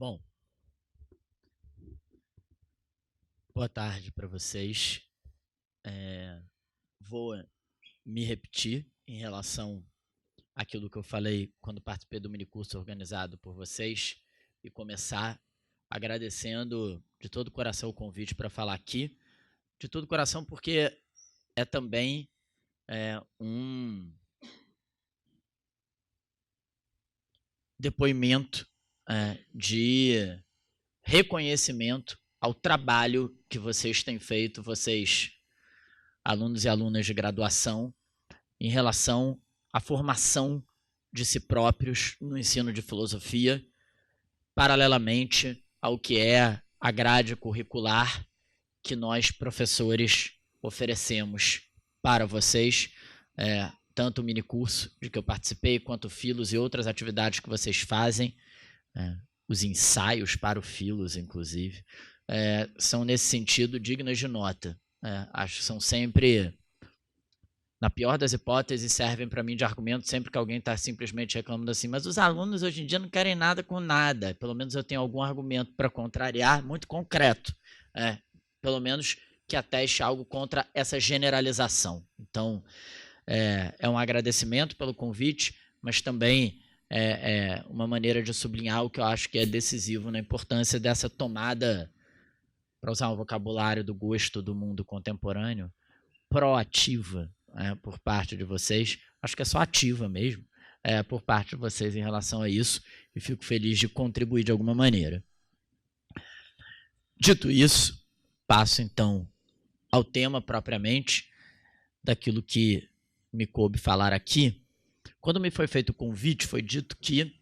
Bom, boa tarde para vocês. Vou me repetir em relação àquilo que eu falei quando participei do minicurso organizado por vocês e começar agradecendo de todo o coração o convite para falar aqui. De todo o coração, porque é também um depoimento de reconhecimento ao trabalho que vocês têm feito, vocês, alunos e alunas de graduação, em relação à formação de si próprios no ensino de filosofia, paralelamente ao que é a grade curricular que nós, professores, oferecemos para vocês, tanto o minicurso de que eu participei, quanto o Filos e outras atividades que vocês fazem, os ensaios para o Filos, inclusive, são, nesse sentido, dignas de nota. Acho que são sempre, na pior das hipóteses, servem para mim de argumento sempre que alguém está simplesmente reclamando assim, mas os alunos hoje em dia não querem nada com nada. Pelo menos eu tenho algum argumento para contrariar, muito concreto. Pelo menos que ateste algo contra essa generalização. Então, é um agradecimento pelo convite, mas também uma maneira de sublinhar o que eu acho que é decisivo na importância dessa tomada, para usar um vocabulário do gosto do mundo contemporâneo, proativa por parte de vocês. Acho que é só ativa mesmo, por parte de vocês em relação a isso, e fico feliz de contribuir de alguma maneira. Dito isso, passo então ao tema propriamente daquilo que me coube falar aqui. Quando me foi feito o convite, foi dito que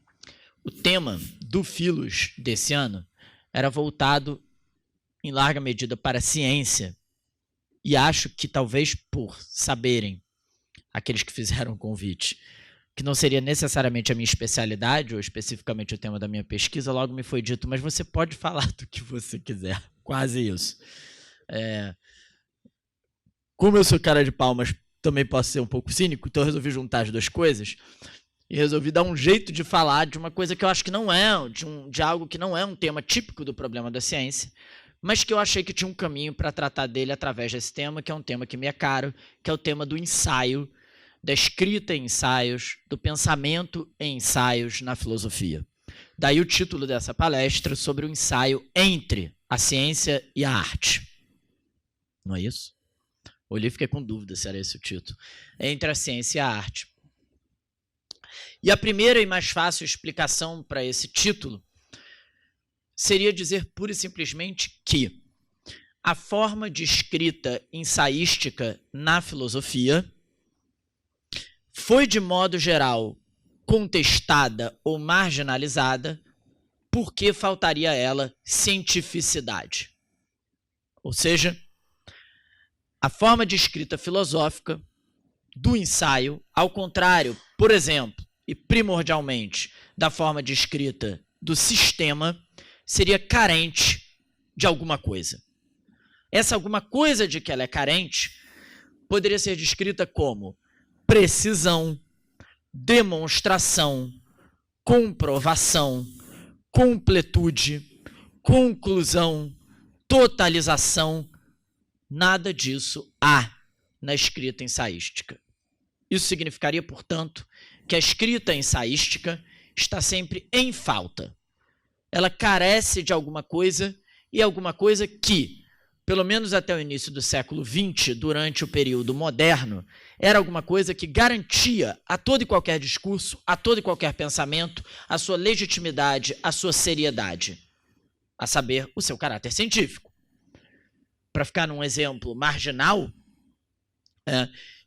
o tema do Filos desse ano era voltado em larga medida para a ciência, e acho que talvez por saberem, aqueles que fizeram o convite, que não seria necessariamente a minha especialidade, ou especificamente o tema da minha pesquisa, logo me foi dito, mas você pode falar do que você quiser, quase isso. Como eu sou cara de pau, mas também posso ser um pouco cínico, então eu resolvi juntar as duas coisas e resolvi dar um jeito de falar de uma coisa que eu acho que não é, de algo que não é um tema típico do problema da ciência, mas que eu achei que tinha um caminho para tratar dele através desse tema, que é um tema que me é caro, que é o tema do ensaio, da escrita em ensaios, do pensamento em ensaios na filosofia. Daí o título dessa palestra sobre o ensaio entre a ciência e a arte. Não é isso? Olhei e fiquei com dúvida se era esse o título. Entre a ciência e a arte. E a primeira e mais fácil explicação para esse título seria dizer pura e simplesmente que a forma de escrita ensaística na filosofia foi, de modo geral, contestada ou marginalizada porque faltaria a ela cientificidade. Ou seja, a forma de escrita filosófica do ensaio, ao contrário, por exemplo, e primordialmente, da forma de escrita do sistema, seria carente de alguma coisa. Essa alguma coisa de que ela é carente poderia ser descrita como precisão, demonstração, comprovação, completude, conclusão, totalização. Nada disso há na escrita ensaística. Isso significaria, portanto, que a escrita ensaística está sempre em falta. Ela carece de alguma coisa, e alguma coisa que, pelo menos até o início do século XX, durante o período moderno, era alguma coisa que garantia a todo e qualquer discurso, a todo e qualquer pensamento, a sua legitimidade, a sua seriedade, a saber, o seu caráter científico. Para ficar num exemplo marginal,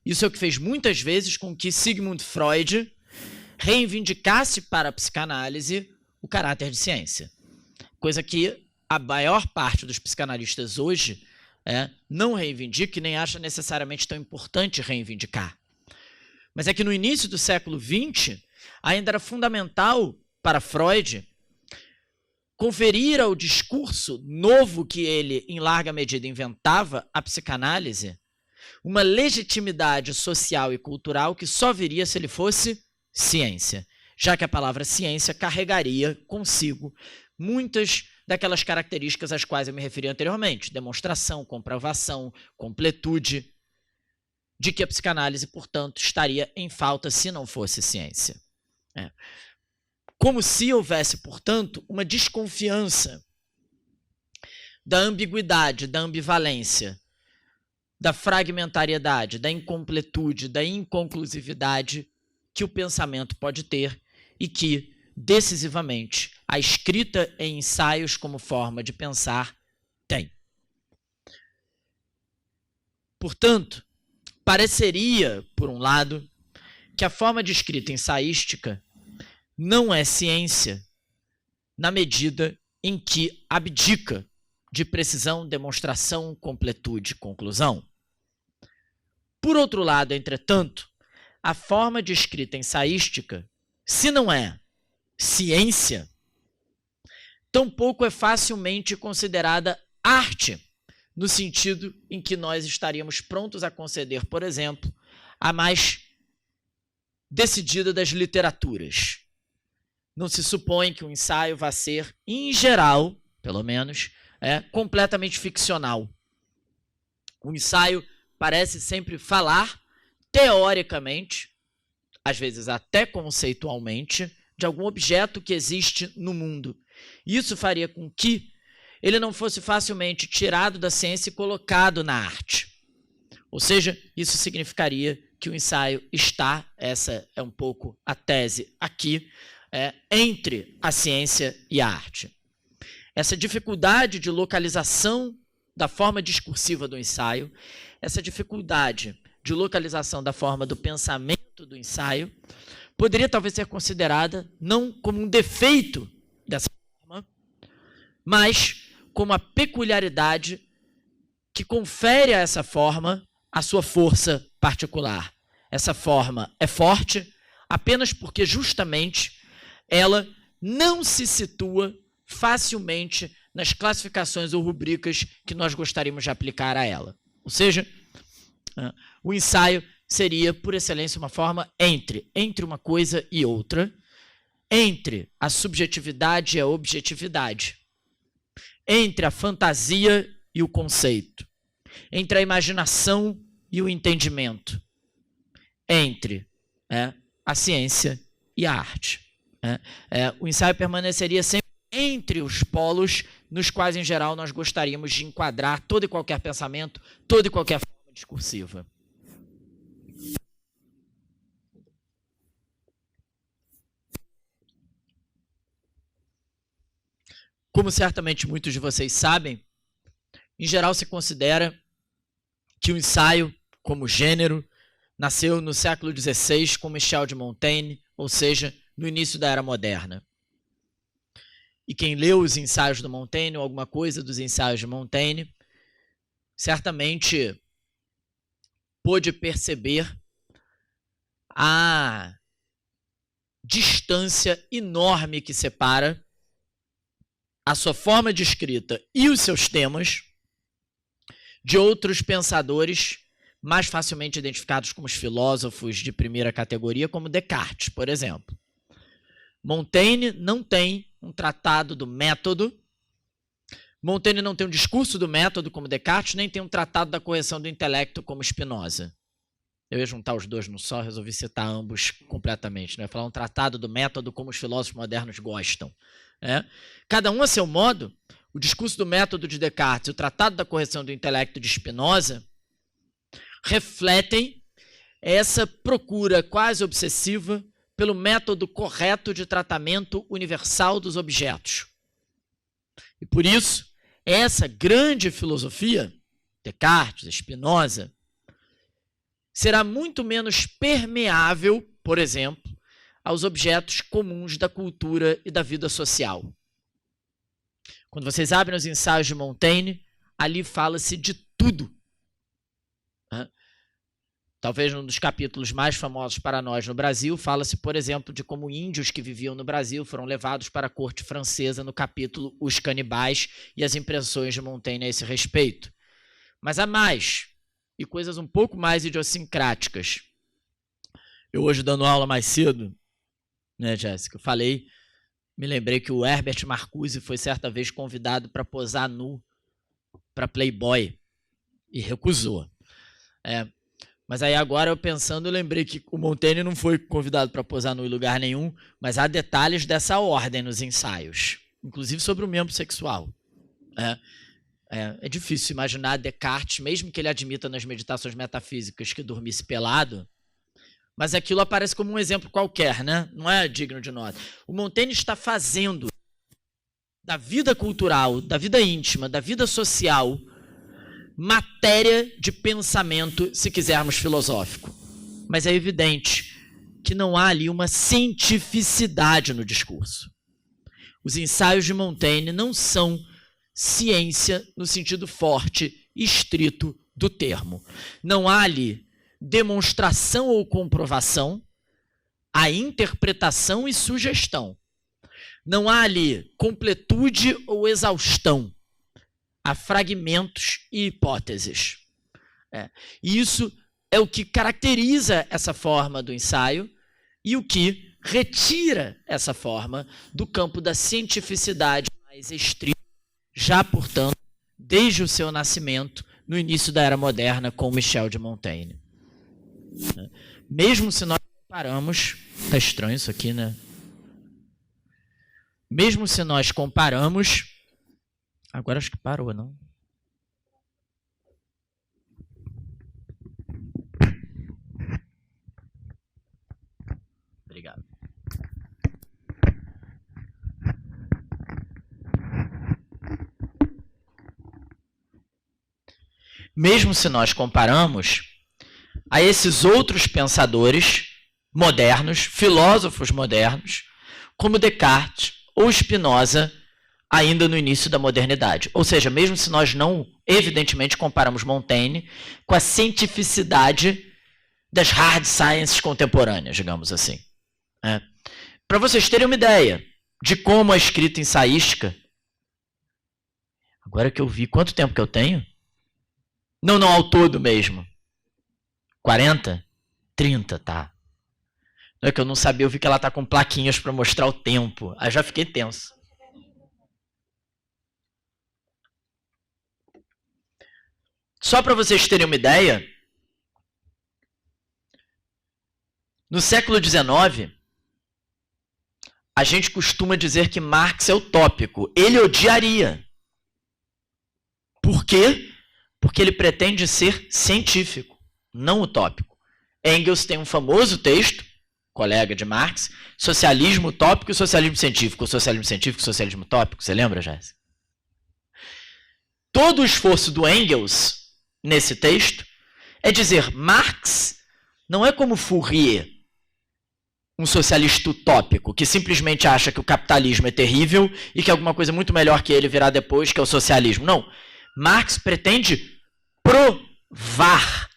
isso é o que fez muitas vezes com que Sigmund Freud reivindicasse para a psicanálise o caráter de ciência. Coisa que a maior parte dos psicanalistas hoje não reivindica e nem acha necessariamente tão importante reivindicar. Mas é que no início do século XX, ainda era fundamental para Freud conferir ao discurso novo que ele, em larga medida, inventava, a psicanálise, uma legitimidade social e cultural que só viria se ele fosse ciência, já que a palavra ciência carregaria consigo muitas daquelas características às quais eu me referi anteriormente: demonstração, comprovação, completude, de que a psicanálise, portanto, estaria em falta se não fosse ciência. Como se houvesse, portanto, uma desconfiança da ambiguidade, da ambivalência, da fragmentariedade, da incompletude, da inconclusividade que o pensamento pode ter e que, decisivamente, a escrita em ensaios como forma de pensar tem. Portanto, pareceria, por um lado, que a forma de escrita ensaística não é ciência na medida em que abdica de precisão, demonstração, completude, conclusão. Por outro lado, entretanto, a forma de escrita ensaística, se não é ciência, tampouco é facilmente considerada arte, no sentido em que nós estaríamos prontos a conceder, por exemplo, a mais decidida das literaturas. Não se supõe que um ensaio vá ser, em geral, pelo menos, completamente ficcional. O ensaio parece sempre falar, teoricamente, às vezes até conceitualmente, de algum objeto que existe no mundo. Isso faria com que ele não fosse facilmente tirado da ciência e colocado na arte. Ou seja, isso significaria que o ensaio está, essa é um pouco a tese aqui, entre a ciência e a arte. Essa dificuldade de localização da forma discursiva do ensaio, essa dificuldade de localização da forma do pensamento do ensaio, poderia talvez ser considerada não como um defeito dessa forma, mas como a peculiaridade que confere a essa forma a sua força particular. Essa forma é forte apenas porque justamente ela não se situa facilmente nas classificações ou rubricas que nós gostaríamos de aplicar a ela. Ou seja, o ensaio seria, por excelência, uma forma entre uma coisa e outra, entre a subjetividade e a objetividade, entre a fantasia e o conceito, entre a imaginação e o entendimento, entre a ciência e a arte. O ensaio permaneceria sempre entre os polos nos quais, em geral, nós gostaríamos de enquadrar todo e qualquer pensamento, toda e qualquer forma discursiva. Como certamente muitos de vocês sabem, em geral se considera que o ensaio, como gênero, nasceu no século XVI com Michel de Montaigne, ou seja, no início da Era Moderna. E quem leu os ensaios de Montaigne, ou alguma coisa dos ensaios de Montaigne, certamente pôde perceber a distância enorme que separa a sua forma de escrita e os seus temas de outros pensadores mais facilmente identificados como os filósofos de primeira categoria, como Descartes, por exemplo. Montaigne não tem um tratado do método, Montaigne não tem um discurso do método como Descartes, nem tem um tratado da correção do intelecto como Spinoza. Eu ia juntar os dois num só, resolvi citar ambos completamente. Né? Falar um tratado do método como os filósofos modernos gostam. Cada um a seu modo, o discurso do método de Descartes e o tratado da correção do intelecto de Spinoza refletem essa procura quase obsessiva pelo método correto de tratamento universal dos objetos. E por isso, essa grande filosofia, Descartes, Spinoza, será muito menos permeável, por exemplo, aos objetos comuns da cultura e da vida social. Quando vocês abrem os ensaios de Montaigne, ali fala-se de tudo. Talvez num dos capítulos mais famosos para nós no Brasil, fala-se, por exemplo, de como índios que viviam no Brasil foram levados para a corte francesa no capítulo Os Canibais e as impressões de Montaigne a esse respeito. Mas há mais, e coisas um pouco mais idiosincráticas. Eu hoje, dando aula mais cedo, né, Jéssica, falei Me lembrei que o Herbert Marcuse foi certa vez convidado para posar nu para Playboy e recusou. Mas aí agora, eu pensando, eu lembrei que o Montaigne não foi convidado para posar nu em lugar nenhum, mas há detalhes dessa ordem nos ensaios, inclusive sobre o membro sexual. É difícil imaginar Descartes, mesmo que ele admita nas meditações metafísicas que dormisse pelado, mas aquilo aparece como um exemplo qualquer, né? Não é digno de nota. O Montaigne está fazendo da vida cultural, da vida íntima, da vida social, matéria de pensamento, se quisermos, filosófico. Mas é evidente que não há ali uma cientificidade no discurso. Os ensaios de Montaigne não são ciência no sentido forte e estrito do termo. Não há ali demonstração ou comprovação, há interpretação e sugestão. Não há ali completude ou exaustão, há fragmentos e hipóteses. E isso é o que caracteriza essa forma do ensaio e o que retira essa forma do campo da cientificidade mais estrita, já, portanto, desde o seu nascimento, no início da Era Moderna, com Michel de Montaigne. Mesmo se nós comparamos... Está estranho isso aqui, né? Mesmo se nós comparamos... Agora acho que parou, não? Obrigado. Mesmo se nós comparamos a esses outros pensadores modernos, filósofos modernos, como Descartes ou Spinoza, ainda no início da modernidade. Ou seja, mesmo se nós não, evidentemente, comparamos Montaigne com a cientificidade das hard sciences contemporâneas, digamos assim. Para vocês terem uma ideia de como a escrita ensaística... Agora que eu vi, quanto tempo que eu tenho? Não, ao todo mesmo. 40? 30, tá. Não é que eu não sabia, eu vi que ela tá com plaquinhas para mostrar o tempo. Aí já fiquei tenso. Só para vocês terem uma ideia, no século XIX, a gente costuma dizer que Marx é utópico. Ele odiaria. Por quê? Porque ele pretende ser científico, não utópico. Engels tem um famoso texto, colega de Marx, Socialismo Utópico e Socialismo Científico. Socialismo Científico e Socialismo Utópico. Você lembra, Jéssica? Todo o esforço do Engels nesse texto é dizer Marx não é como Fourier, um socialista utópico que simplesmente acha que o capitalismo é terrível e que alguma coisa muito melhor que ele virá depois, que é o socialismo. Não. Marx pretende provar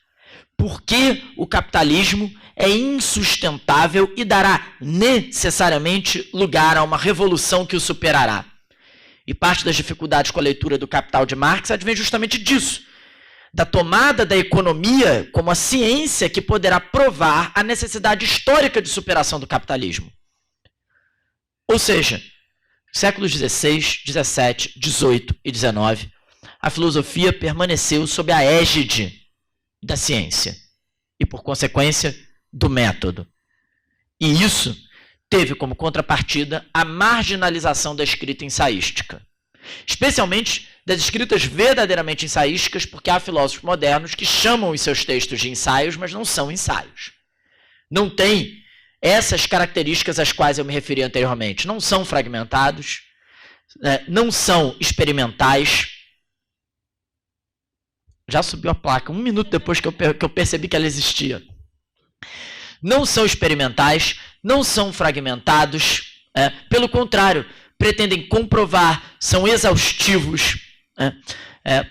por que o capitalismo é insustentável e dará necessariamente lugar a uma revolução que o superará. E parte das dificuldades com a leitura do Capital de Marx advém justamente disso, da tomada da economia como a ciência que poderá provar a necessidade histórica de superação do capitalismo. Ou seja, séculos XVI, XVII, XVIII e XIX, a filosofia permaneceu sob a égide da ciência e, por consequência, do método. E isso teve como contrapartida a marginalização da escrita ensaística, especialmente das escritas verdadeiramente ensaísticas, porque há filósofos modernos que chamam os seus textos de ensaios, mas não são ensaios. Não têm essas características às quais eu me referi anteriormente. Não são fragmentados, não são experimentais. Já subiu a placa, 1 minuto depois que eu percebi que ela existia. Não são experimentais, não são fragmentados, pelo contrário, pretendem comprovar, são exaustivos.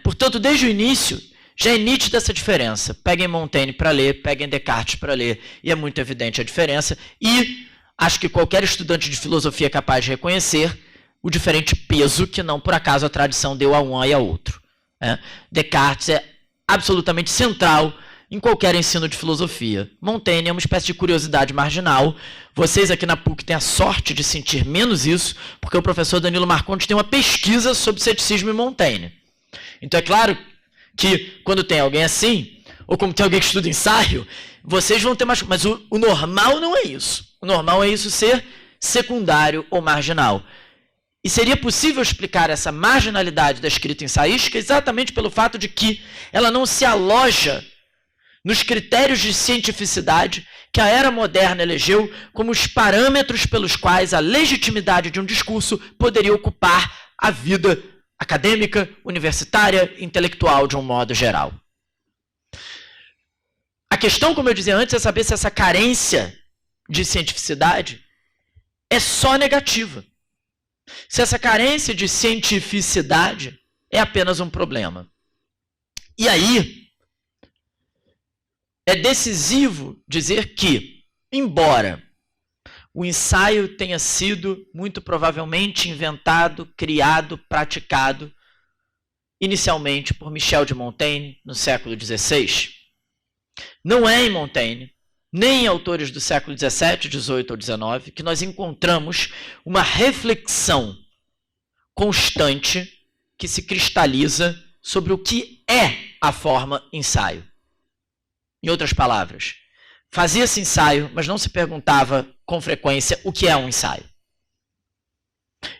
Portanto, desde o início, já é nítida essa diferença. Peguem Montaigne para ler, peguem Descartes para ler, e é muito evidente a diferença. E acho que qualquer estudante de filosofia é capaz de reconhecer o diferente peso que não por acaso a tradição deu a um e a outro. Descartes é absolutamente central em qualquer ensino de filosofia. Montaigne é uma espécie de curiosidade marginal. Vocês aqui na PUC têm a sorte de sentir menos isso, porque o professor Danilo Marcondes tem uma pesquisa sobre ceticismo e Montaigne. Então é claro que quando tem alguém assim, ou como tem alguém que estuda ensaio, vocês vão ter mais... Mas o normal não é isso. O normal é isso ser secundário ou marginal. E seria possível explicar essa marginalidade da escrita ensaística exatamente pelo fato de que ela não se aloja nos critérios de cientificidade que a era moderna elegeu como os parâmetros pelos quais a legitimidade de um discurso poderia ocupar a vida acadêmica, universitária, intelectual de um modo geral. A questão, como eu dizia antes, é saber se essa carência de cientificidade é só negativa. Se essa carência de cientificidade é apenas um problema. E aí, é decisivo dizer que, embora o ensaio tenha sido, muito provavelmente, inventado, criado, praticado, inicialmente por Michel de Montaigne, no século XVI, não é em Montaigne, nem em autores do século XVII, XVIII ou XIX, que nós encontramos uma reflexão constante que se cristaliza sobre o que é a forma ensaio. Em outras palavras, fazia-se ensaio, mas não se perguntava com frequência o que é um ensaio.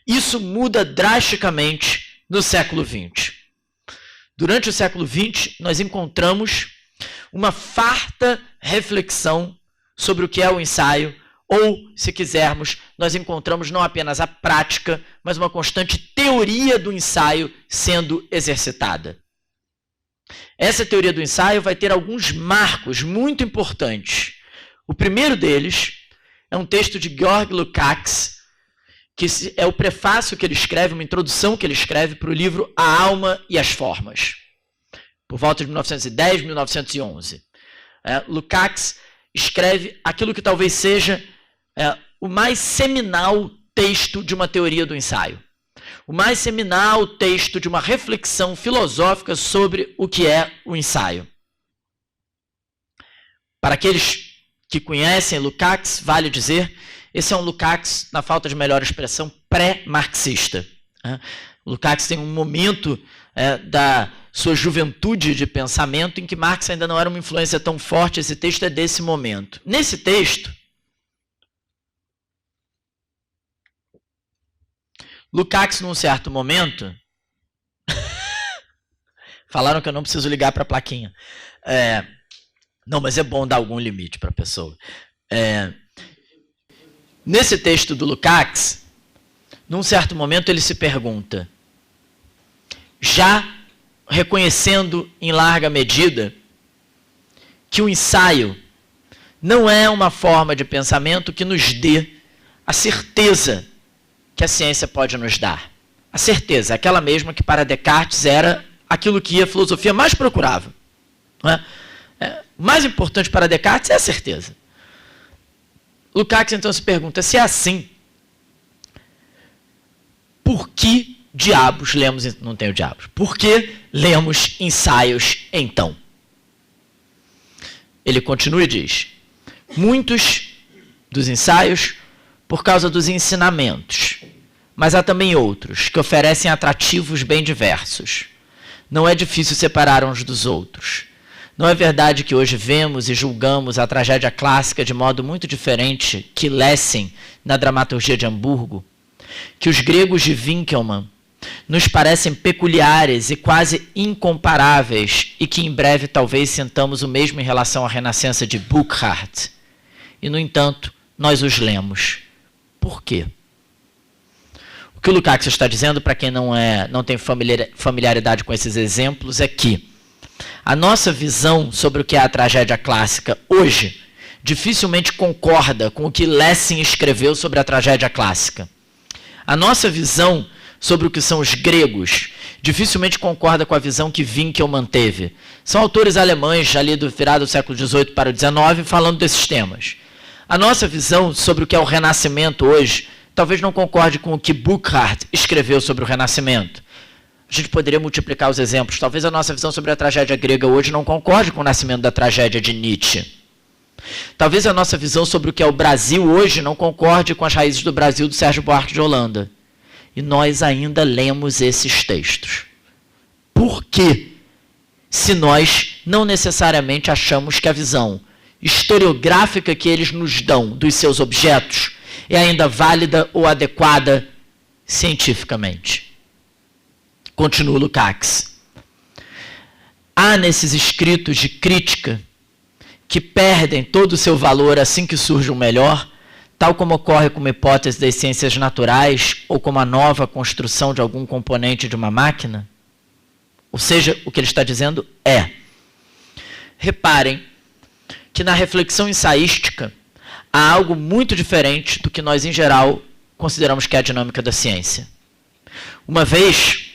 Isso muda drasticamente no século XX. Durante o século XX, nós encontramos uma farta reflexão sobre o que é o ensaio, ou, se quisermos, nós encontramos não apenas a prática, mas uma constante teoria do ensaio sendo exercitada. Essa teoria do ensaio vai ter alguns marcos muito importantes. O primeiro deles é um texto de Georg Lukács, que é o prefácio que ele escreve, uma introdução que ele escreve para o livro A Alma e as Formas, por volta de 1910, 1911. Lukács escreve aquilo que talvez seja o mais seminal texto de uma teoria do ensaio. O mais seminal texto de uma reflexão filosófica sobre o que é o ensaio. Para aqueles que conhecem Lukács, vale dizer, esse é um Lukács, na falta de melhor expressão, pré-marxista. Lukács tem um momento da sua juventude de pensamento em que Marx ainda não era uma influência tão forte. Esse texto é desse momento. Nesse texto, Lukács, num certo momento, falaram que eu não preciso ligar para a plaquinha. Não, mas é bom dar algum limite para a pessoa. Nesse texto do Lukács, num certo momento ele se pergunta, já reconhecendo em larga medida que o ensaio não é uma forma de pensamento que nos dê a certeza que a ciência pode nos dar. A certeza, aquela mesma que para Descartes era aquilo que a filosofia mais procurava. Não é? O mais importante para Descartes é a certeza. Lukács então se pergunta, se é assim, por que diabos lemos... Não tenho diabos. Por que lemos ensaios então? Ele continua e diz, muitos dos ensaios por causa dos ensinamentos, mas há também outros que oferecem atrativos bem diversos. Não é difícil separar uns dos outros. Não é verdade que hoje vemos e julgamos a tragédia clássica de modo muito diferente que Lessing na dramaturgia de Hamburgo? Que os gregos de Winckelmann nos parecem peculiares e quase incomparáveis e que em breve talvez sintamos o mesmo em relação à renascença de Burckhardt. E, no entanto, nós os lemos. Por quê? O que o Lukács está dizendo, para quem não tem familiaridade com esses exemplos, é que a nossa visão sobre o que é a tragédia clássica hoje dificilmente concorda com o que Lessing escreveu sobre a tragédia clássica. A nossa visão sobre o que são os gregos dificilmente concorda com a visão que Winckelmann teve. São autores alemães ali do virado do século XVIII para o XIX falando desses temas. A nossa visão sobre o que é o Renascimento hoje talvez não concorde com o que Burckhardt escreveu sobre o Renascimento. A A gente poderia multiplicar os exemplos. Talvez a nossa visão sobre a tragédia grega hoje não concorde com o nascimento da tragédia de Nietzsche. Talvez a nossa visão sobre o que é o Brasil hoje não concorde com as raízes do Brasil do Sérgio Buarque de Holanda. E nós ainda lemos esses textos. Por quê? Se nós não necessariamente achamos que a visão historiográfica que eles nos dão dos seus objetos é ainda válida ou adequada cientificamente. Continua Lukács. Há nesses escritos de crítica que perdem todo o seu valor assim que surge um melhor, tal como ocorre com uma hipótese das ciências naturais ou como a nova construção de algum componente de uma máquina? Ou seja, o que ele está dizendo é, reparem que na reflexão ensaística há algo muito diferente do que nós, em geral, consideramos que é a dinâmica da ciência. Uma vez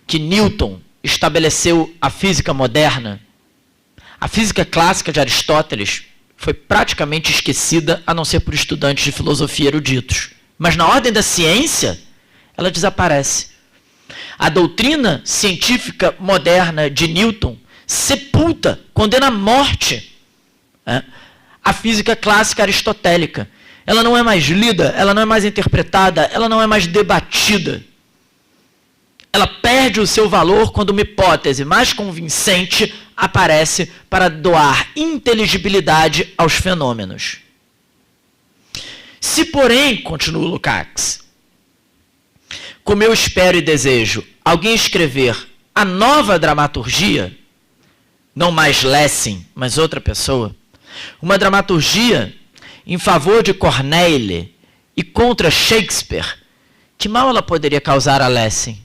que Newton estabeleceu a física moderna, a física clássica de Aristóteles foi praticamente esquecida, a não ser por estudantes de filosofia eruditos. Mas na ordem da ciência, ela desaparece. A doutrina científica moderna de Newton sepulta, condena à morte a física clássica aristotélica. Ela não é mais lida, ela não é mais interpretada, ela não é mais debatida. Ela perde o seu valor quando uma hipótese mais convincente aparece para doar inteligibilidade aos fenômenos. Se, porém, continua Lukács, como eu espero e desejo, alguém escrever a nova dramaturgia, não mais Lessing, mas outra pessoa, uma dramaturgia em favor de Corneille e contra Shakespeare, que mal ela poderia causar a Lessing?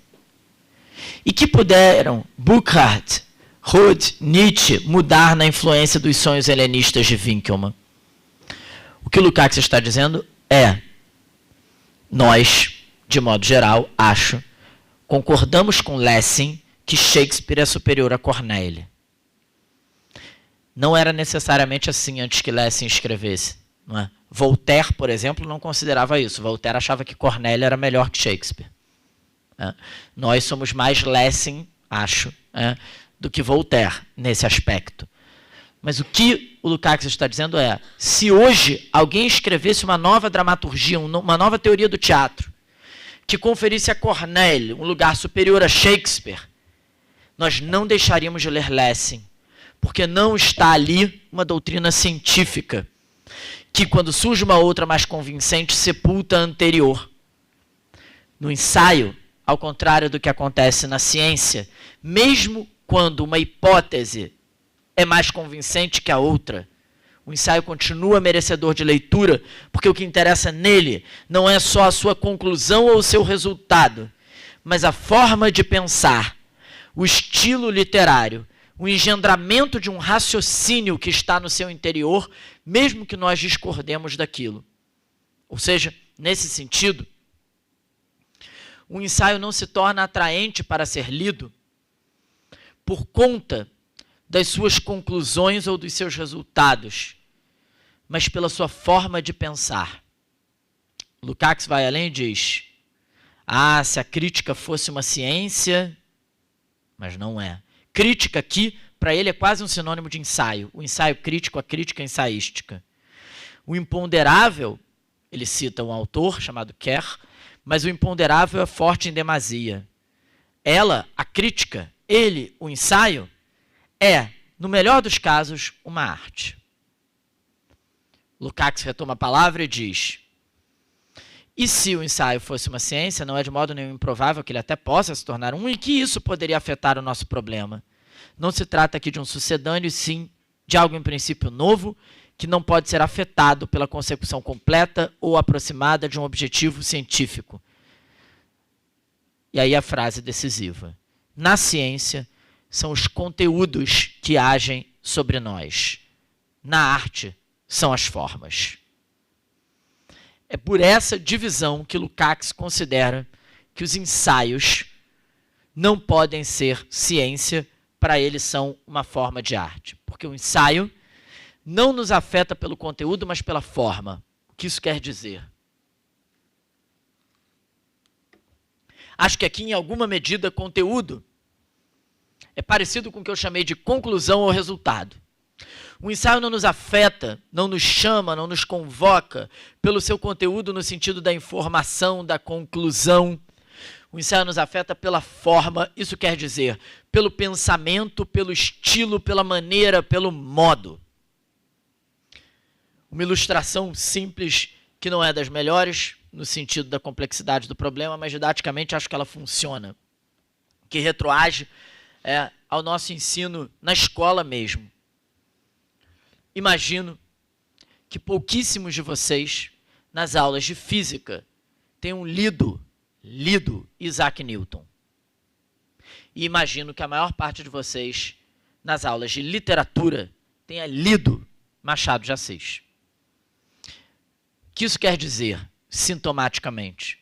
E que puderam Burckhardt, Rudd, Nietzsche mudar na influência dos sonhos helenistas de Winckelmann? O que Lukács está dizendo é, nós, de modo geral, acho, concordamos com Lessing que Shakespeare é superior a Corneille. Não era necessariamente assim antes que Lessing escrevesse. Não é? Voltaire, por exemplo, não considerava isso. Voltaire achava que Corneille era melhor que Shakespeare. Nós somos mais Lessing, acho, do que Voltaire nesse aspecto. Mas o que o Lukács está dizendo é, se hoje alguém escrevesse uma nova dramaturgia, uma nova teoria do teatro, que conferisse a Corneille um lugar superior a Shakespeare, nós não deixaríamos de ler Lessing, porque não está ali uma doutrina científica, que quando surge uma outra mais convincente, sepulta a anterior. No ensaio, ao contrário do que acontece na ciência, mesmo quando uma hipótese é mais convincente que a outra, o ensaio continua merecedor de leitura, porque o que interessa nele não é só a sua conclusão ou o seu resultado, mas a forma de pensar, o estilo literário, o engendramento de um raciocínio que está no seu interior, mesmo que nós discordemos daquilo. Ou seja, nesse sentido, o ensaio não se torna atraente para ser lido por conta das suas conclusões ou dos seus resultados, mas pela sua forma de pensar. Lukács vai além e diz, se a crítica fosse uma ciência, mas não é. Crítica aqui, para ele, é quase um sinônimo de ensaio. O ensaio crítico, a crítica ensaística. O imponderável, ele cita um autor chamado Kerr, mas o imponderável é forte em demasia. Ela, a crítica, ele, o ensaio, é, no melhor dos casos, uma arte. Lukács retoma a palavra e diz, e se o ensaio fosse uma ciência, não é de modo nenhum improvável que ele até possa se tornar um, e que isso poderia afetar o nosso problema. Não se trata aqui de um sucedâneo, sim de algo em princípio novo, que não pode ser afetado pela consecução completa ou aproximada de um objetivo científico. E aí a frase decisiva. Na ciência, são os conteúdos que agem sobre nós. Na arte, são as formas. É por essa divisão que Lukács considera que os ensaios não podem ser ciência, para ele são uma forma de arte. Porque o ensaio não nos afeta pelo conteúdo, mas pela forma. O que isso quer dizer? Acho que aqui, em alguma medida, conteúdo é parecido com o que eu chamei de conclusão ou resultado. O ensaio não nos afeta, não nos chama, não nos convoca pelo seu conteúdo no sentido da informação, da conclusão. O ensaio nos afeta pela forma, isso quer dizer, pelo pensamento, pelo estilo, pela maneira, pelo modo. Uma ilustração simples, que não é das melhores, no sentido da complexidade do problema, mas didaticamente acho que ela funciona, que retroage ao nosso ensino na escola mesmo. Imagino que pouquíssimos de vocês, nas aulas de física, tenham lido Isaac Newton. E imagino que a maior parte de vocês, nas aulas de literatura, tenha lido Machado de Assis. O que isso quer dizer, sintomaticamente?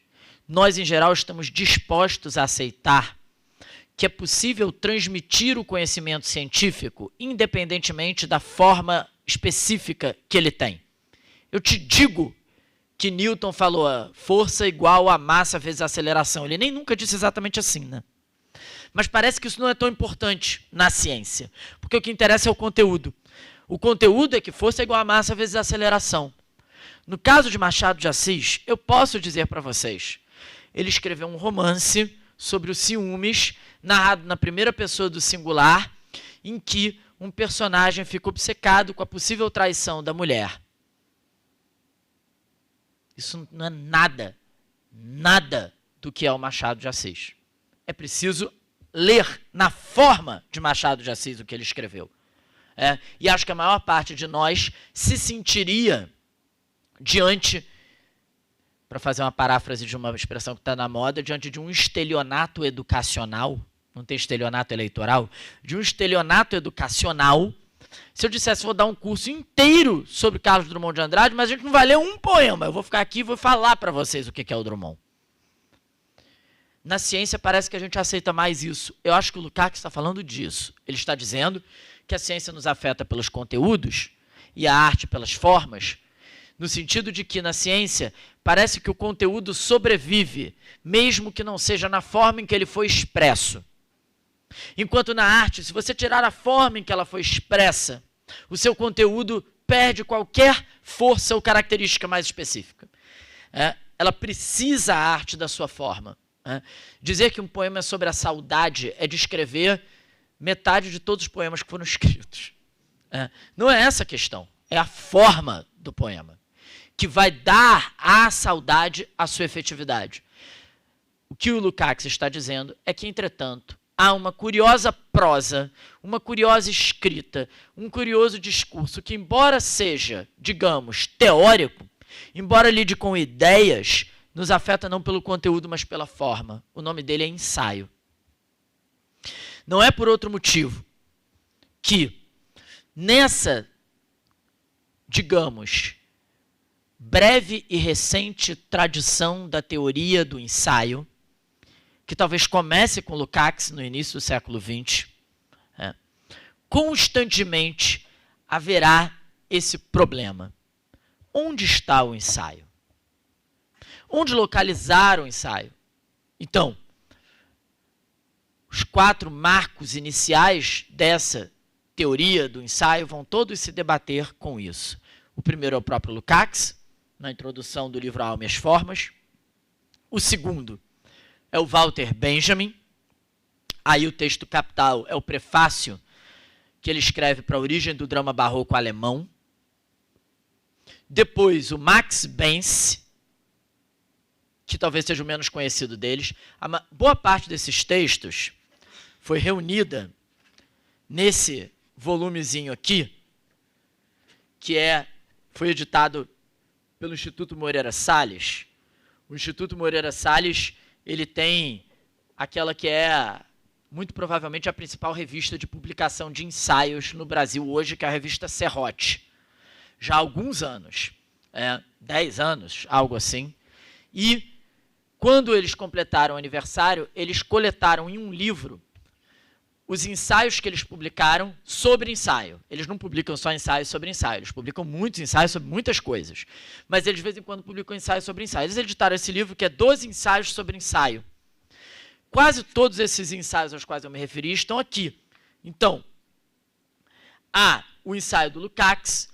Nós, em geral, estamos dispostos a aceitar que é possível transmitir o conhecimento científico independentemente da forma específica que ele tem. Eu te digo que Newton falou força igual a massa vezes a aceleração. Ele nem nunca disse exatamente assim, né? Mas parece que isso não é tão importante na ciência, porque o que interessa é o conteúdo. O conteúdo é que força é igual a massa vezes a aceleração. No caso de Machado de Assis, eu posso dizer para vocês, ele escreveu um romance sobre os ciúmes, narrado na primeira pessoa do singular, em que um personagem fica obcecado com a possível traição da mulher. Isso não é nada do que é o Machado de Assis. É preciso ler na forma de Machado de Assis o que ele escreveu. E acho que a maior parte de nós se sentiria diante, para fazer uma paráfrase de uma expressão que está na moda, diante de um estelionato educacional, não tem estelionato eleitoral, de um estelionato educacional. Se eu dissesse, vou dar um curso inteiro sobre Carlos Drummond de Andrade, mas a gente não vai ler um poema, eu vou ficar aqui e vou falar para vocês o que é o Drummond. Na ciência parece que a gente aceita mais isso. Eu acho que o Lukács está falando disso. Ele está dizendo que a ciência nos afeta pelos conteúdos e a arte pelas formas, no sentido de que na ciência parece que o conteúdo sobrevive, mesmo que não seja na forma em que ele foi expresso. Enquanto na arte, se você tirar a forma em que ela foi expressa, o seu conteúdo perde qualquer força ou característica mais específica. Ela precisa a arte da sua forma. Dizer que um poema é sobre a saudade é descrever metade de todos os poemas que foram escritos. Não é essa a questão, é a forma do poema que vai dar à saudade a sua efetividade. O que o Lukács está dizendo é que, entretanto, há uma curiosa prosa, uma curiosa escrita, um curioso discurso que, embora seja, digamos, teórico, embora lide com ideias, nos afeta não pelo conteúdo, mas pela forma. O nome dele é ensaio. Não é por outro motivo que nessa, digamos, breve e recente tradição da teoria do ensaio, que talvez comece com Lukács no início do século XX, constantemente haverá esse problema. Onde está o ensaio? Onde localizar o ensaio? Então, os 4 marcos iniciais dessa teoria do ensaio vão todos se debater com isso. O primeiro é o próprio Lukács, na introdução do livro Alma e as Formas. O segundo é o Walter Benjamin. Aí o texto capital é o prefácio que ele escreve para a origem do drama barroco alemão. Depois o Max Bense, que talvez seja o menos conhecido deles. A boa parte desses textos foi reunida nesse volumezinho aqui, que foi editado pelo Instituto Moreira Salles. O Instituto Moreira Salles, ele tem aquela que é, muito provavelmente, a principal revista de publicação de ensaios no Brasil hoje, que é a revista Serrote. Já há alguns anos, 10 anos, algo assim. E, quando eles completaram o aniversário, eles coletaram em um livro os ensaios que eles publicaram sobre ensaio. Eles não publicam só ensaios sobre ensaio, eles publicam muitos ensaios sobre muitas coisas. Mas eles, de vez em quando, publicam ensaios sobre ensaio. Eles editaram esse livro, que é 12 ensaios sobre ensaio. Quase todos esses ensaios aos quais eu me referi estão aqui. Então, há o ensaio do Lukács,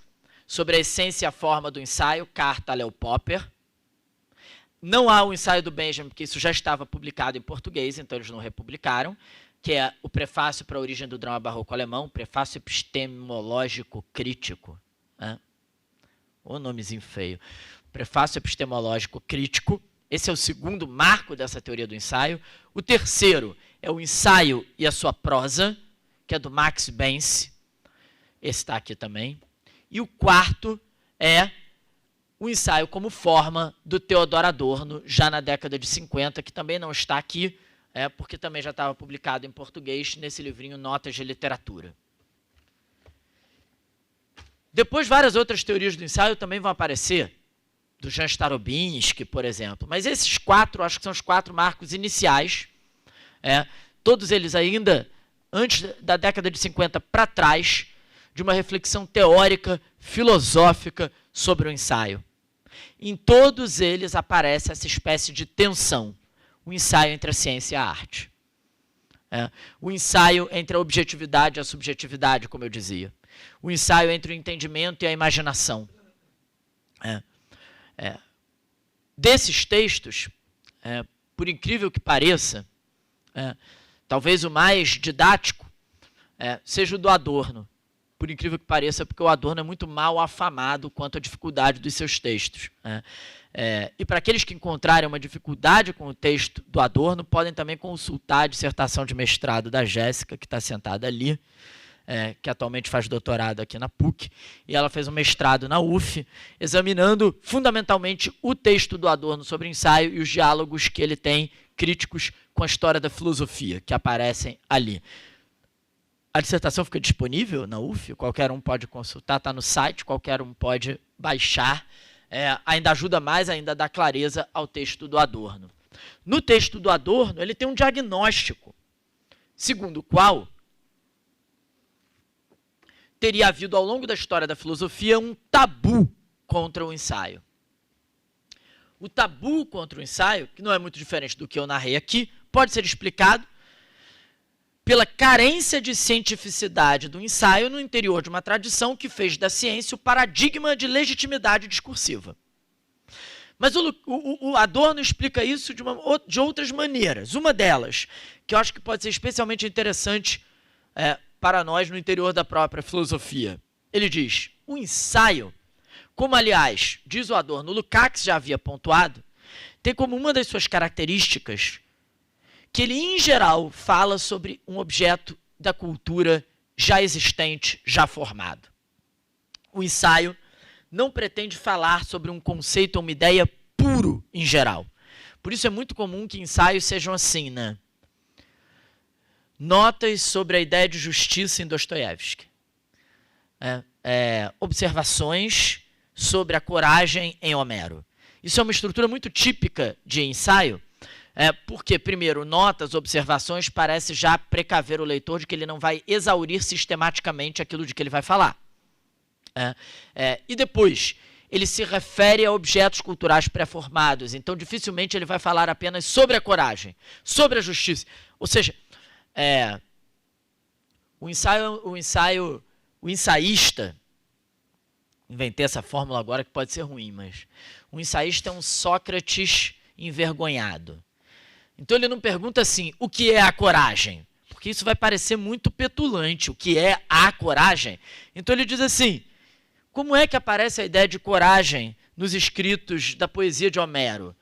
sobre a essência e a forma do ensaio, carta a Leo Popper. Não há o ensaio do Benjamin, porque isso já estava publicado em português, então eles não republicaram, que é o Prefácio para a Origem do Drama Barroco Alemão, Prefácio Epistemológico Crítico. Ô nomezinho feio. Prefácio Epistemológico Crítico. Esse é o segundo marco dessa teoria do ensaio. O terceiro é o Ensaio e a sua prosa, que é do Max Bense. Esse está aqui também. E o quarto é o ensaio como forma do Theodor Adorno, já na década de 50, que também não está aqui, porque também já estava publicado em português nesse livrinho Notas de Literatura. Depois, várias outras teorias do ensaio também vão aparecer, do Jan Starobinski, por exemplo. Mas esses quatro, acho que são os 4 marcos iniciais, todos eles ainda antes da década de 50 para trás, de uma reflexão teórica, filosófica sobre o ensaio. Em todos eles aparece essa espécie de tensão, o ensaio entre a ciência e a arte. O ensaio entre a objetividade e a subjetividade, como eu dizia. O ensaio entre o entendimento e a imaginação. Desses textos, por incrível que pareça, talvez o mais didático seja o do Adorno. Por incrível que pareça, porque o Adorno é muito mal afamado quanto à dificuldade dos seus textos. E para aqueles que encontrarem uma dificuldade com o texto do Adorno, podem também consultar a dissertação de mestrado da Jéssica, que está sentada ali, que atualmente faz doutorado aqui na PUC, e ela fez um mestrado na UF, examinando fundamentalmente o texto do Adorno sobre o ensaio e os diálogos que ele tem críticos com a história da filosofia, que aparecem ali. A dissertação fica disponível na UF, qualquer um pode consultar, está no site, qualquer um pode baixar. Ainda ajuda mais, ainda dá clareza ao texto do Adorno. No texto do Adorno, ele tem um diagnóstico, segundo o qual teria havido ao longo da história da filosofia um tabu contra o ensaio. O tabu contra o ensaio, que não é muito diferente do que eu narrei aqui, pode ser explicado pela carência de cientificidade do ensaio no interior de uma tradição que fez da ciência o paradigma de legitimidade discursiva. Mas o Adorno explica isso de outras maneiras. Uma delas, que eu acho que pode ser especialmente interessante para nós no interior da própria filosofia. Ele diz, o ensaio, como aliás, diz o Adorno, o Lukács já havia pontuado, tem como uma das suas características que ele, em geral, fala sobre um objeto da cultura já existente, já formado. O ensaio não pretende falar sobre um conceito ou uma ideia puro, em geral. Por isso é muito comum que ensaios sejam assim, né? Notas sobre a ideia de justiça em Dostoiévski. Observações sobre a coragem em Homero. Isso é uma estrutura muito típica de ensaio, porque, primeiro, notas, observações, parece já precaver o leitor de que ele não vai exaurir sistematicamente aquilo de que ele vai falar. E depois, ele se refere a objetos culturais pré-formados, então dificilmente ele vai falar apenas sobre a coragem, sobre a justiça. Ou seja, o ensaísta, inventei essa fórmula agora que pode ser ruim, mas o ensaísta é um Sócrates envergonhado. Então ele não pergunta assim, o que é a coragem? Porque isso vai parecer muito petulante, o que é a coragem? Então ele diz assim, como é que aparece a ideia de coragem nos escritos da poesia de Homero?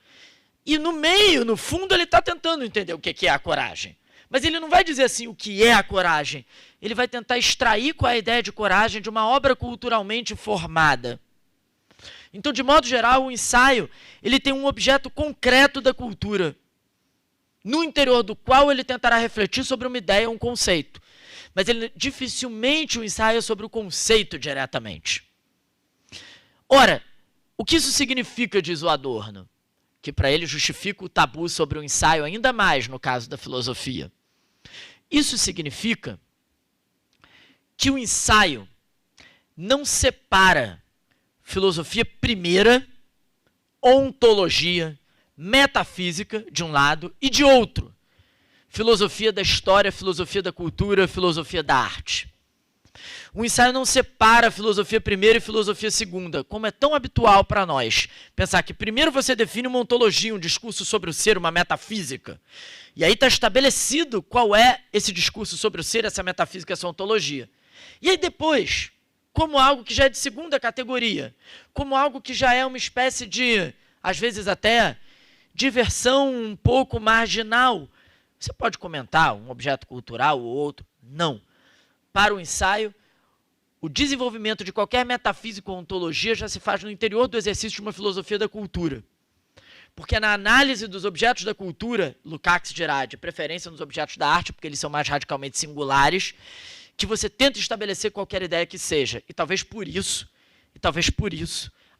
E no meio, no fundo, ele está tentando entender o que é a coragem. Mas ele não vai dizer assim, o que é a coragem? Ele vai tentar extrair qual é a ideia de coragem de uma obra culturalmente formada. Então, de modo geral, o ensaio ele tem um objeto concreto da cultura, no interior do qual ele tentará refletir sobre uma ideia, um conceito. Mas ele dificilmente o ensaia sobre o conceito diretamente. Ora, o que isso significa, diz o Adorno? Que para ele justifica o tabu sobre o ensaio ainda mais no caso da filosofia. Isso significa que o ensaio não separa filosofia primeira, ontologia, metafísica, de um lado, e de outro, filosofia da história, filosofia da cultura, filosofia da arte. O ensaio não separa a filosofia primeira e filosofia segunda, como é tão habitual para nós. Pensar que primeiro você define uma ontologia, um discurso sobre o ser, uma metafísica. E aí está estabelecido qual é esse discurso sobre o ser, essa metafísica, essa ontologia. E aí depois, como algo que já é de segunda categoria, como algo que já é uma espécie de, às vezes até, diversão um pouco marginal. Você pode comentar um objeto cultural ou outro? Não. Para o ensaio, o desenvolvimento de qualquer metafísica ou ontologia já se faz no interior do exercício de uma filosofia da cultura. Porque na análise dos objetos da cultura, Lukács dirá de preferência nos objetos da arte, porque eles são mais radicalmente singulares, que você tenta estabelecer qualquer ideia que seja. E talvez por isso,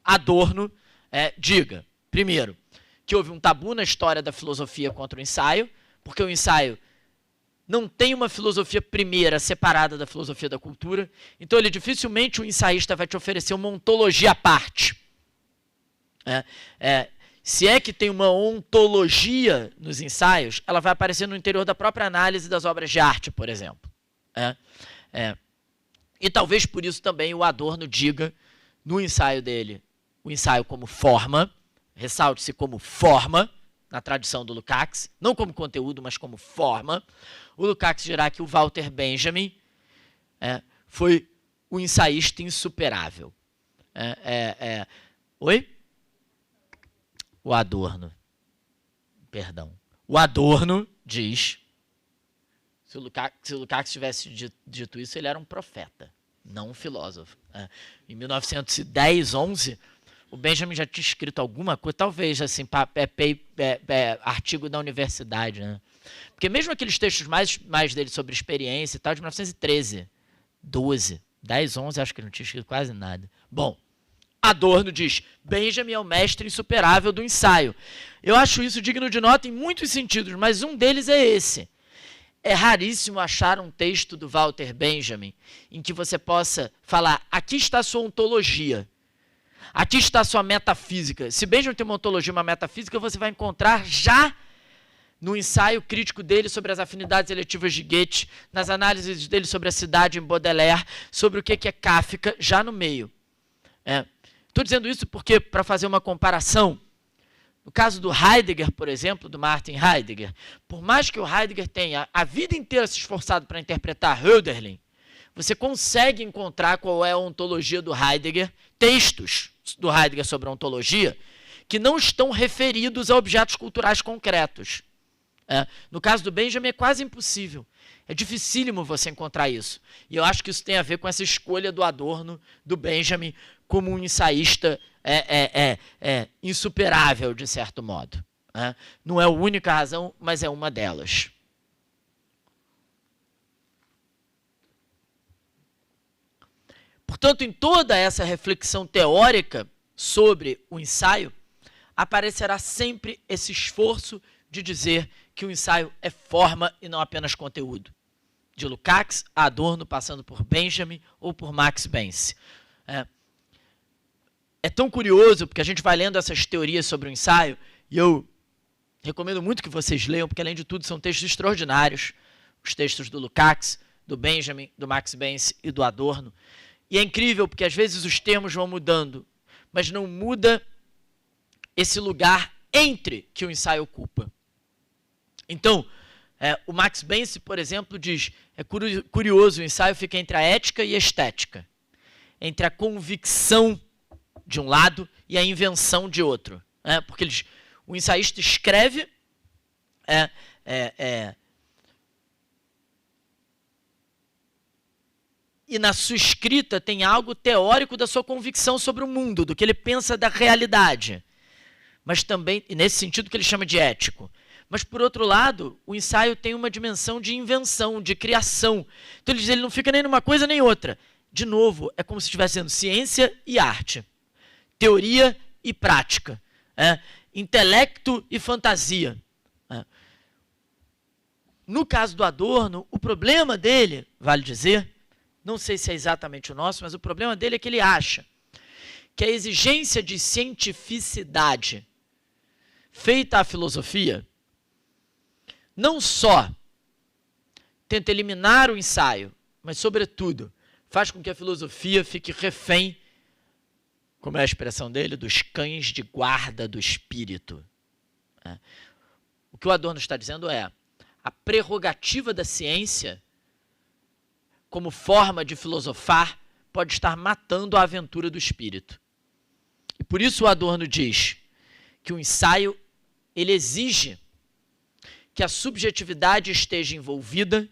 Adorno diga, primeiro, que houve um tabu na história da filosofia contra o ensaio, porque o ensaio não tem uma filosofia primeira separada da filosofia da cultura, então ele dificilmente o ensaísta vai te oferecer uma ontologia à parte. Se é que tem uma ontologia nos ensaios, ela vai aparecer no interior da própria análise das obras de arte, por exemplo. E talvez por isso também o Adorno diga no ensaio dele, o ensaio como forma, ressalte-se como forma, na tradição do Lukács, não como conteúdo, mas como forma. O Lukács dirá que o Walter Benjamin foi o ensaísta insuperável. Oi? O Adorno. Perdão. O Adorno diz, se o Lukács tivesse dito isso, ele era um profeta, não um filósofo. Em 1910, 11... o Benjamin já tinha escrito alguma coisa, talvez, assim, artigo da universidade, né? Porque mesmo aqueles textos mais dele sobre experiência e tal, de 1913, 12, 10, 11, acho que ele não tinha escrito quase nada. Bom, Adorno diz, Benjamin é o mestre insuperável do ensaio. Eu acho isso digno de nota em muitos sentidos, mas um deles é esse. É raríssimo achar um texto do Walter Benjamin em que você possa falar, aqui está a sua ontologia, aqui está a sua metafísica. Se Benjamin tem uma ontologia, uma metafísica, você vai encontrar já no ensaio crítico dele sobre as afinidades eletivas de Goethe, nas análises dele sobre a cidade em Baudelaire, sobre o que é Kafka, já no meio. Estou dizendo isso porque, para fazer uma comparação, no caso do Heidegger, por exemplo, do Martin Heidegger, por mais que o Heidegger tenha a vida inteira se esforçado para interpretar Hölderlin, você consegue encontrar qual é a ontologia do Heidegger, textos do Heidegger sobre a ontologia, que não estão referidos a objetos culturais concretos. No caso do Benjamin é quase impossível. É dificílimo você encontrar isso. E eu acho que isso tem a ver com essa escolha do Adorno, do Benjamin, como um ensaísta insuperável, de certo modo. Não é a única razão, mas é uma delas. Portanto, em toda essa reflexão teórica sobre o ensaio, aparecerá sempre esse esforço de dizer que o ensaio é forma e não apenas conteúdo. De Lukács a Adorno, passando por Benjamin ou por Max Bense. É tão curioso, porque a gente vai lendo essas teorias sobre o ensaio, e eu recomendo muito que vocês leiam, porque além de tudo são textos extraordinários, os textos do Lukács, do Benjamin, do Max Bense e do Adorno. E é incrível, porque às vezes os termos vão mudando, mas não muda esse lugar entre que o ensaio ocupa. Então, o Max Bense, por exemplo, diz, é curioso, o ensaio fica entre a ética e a estética, entre a convicção de um lado e a invenção de outro. Porque o ensaísta escreve e na sua escrita tem algo teórico da sua convicção sobre o mundo, do que ele pensa da realidade. Mas também, e nesse sentido que ele chama de ético. Mas, por outro lado, o ensaio tem uma dimensão de invenção, de criação. Então, ele diz, ele não fica nem numa coisa nem outra. De novo, é como se estivesse sendo ciência e arte, teoria e prática, intelecto e fantasia. No caso do Adorno, o problema dele, vale dizer, não sei se é exatamente o nosso, mas o problema dele é que ele acha que a exigência de cientificidade feita à filosofia não só tenta eliminar o ensaio, mas, sobretudo, faz com que a filosofia fique refém, como é a expressão dele, dos cães de guarda do espírito. O que o Adorno está dizendo é: a prerrogativa da ciência, como forma de filosofar, pode estar matando a aventura do espírito. E por isso o Adorno diz que o ensaio, ele exige que a subjetividade esteja envolvida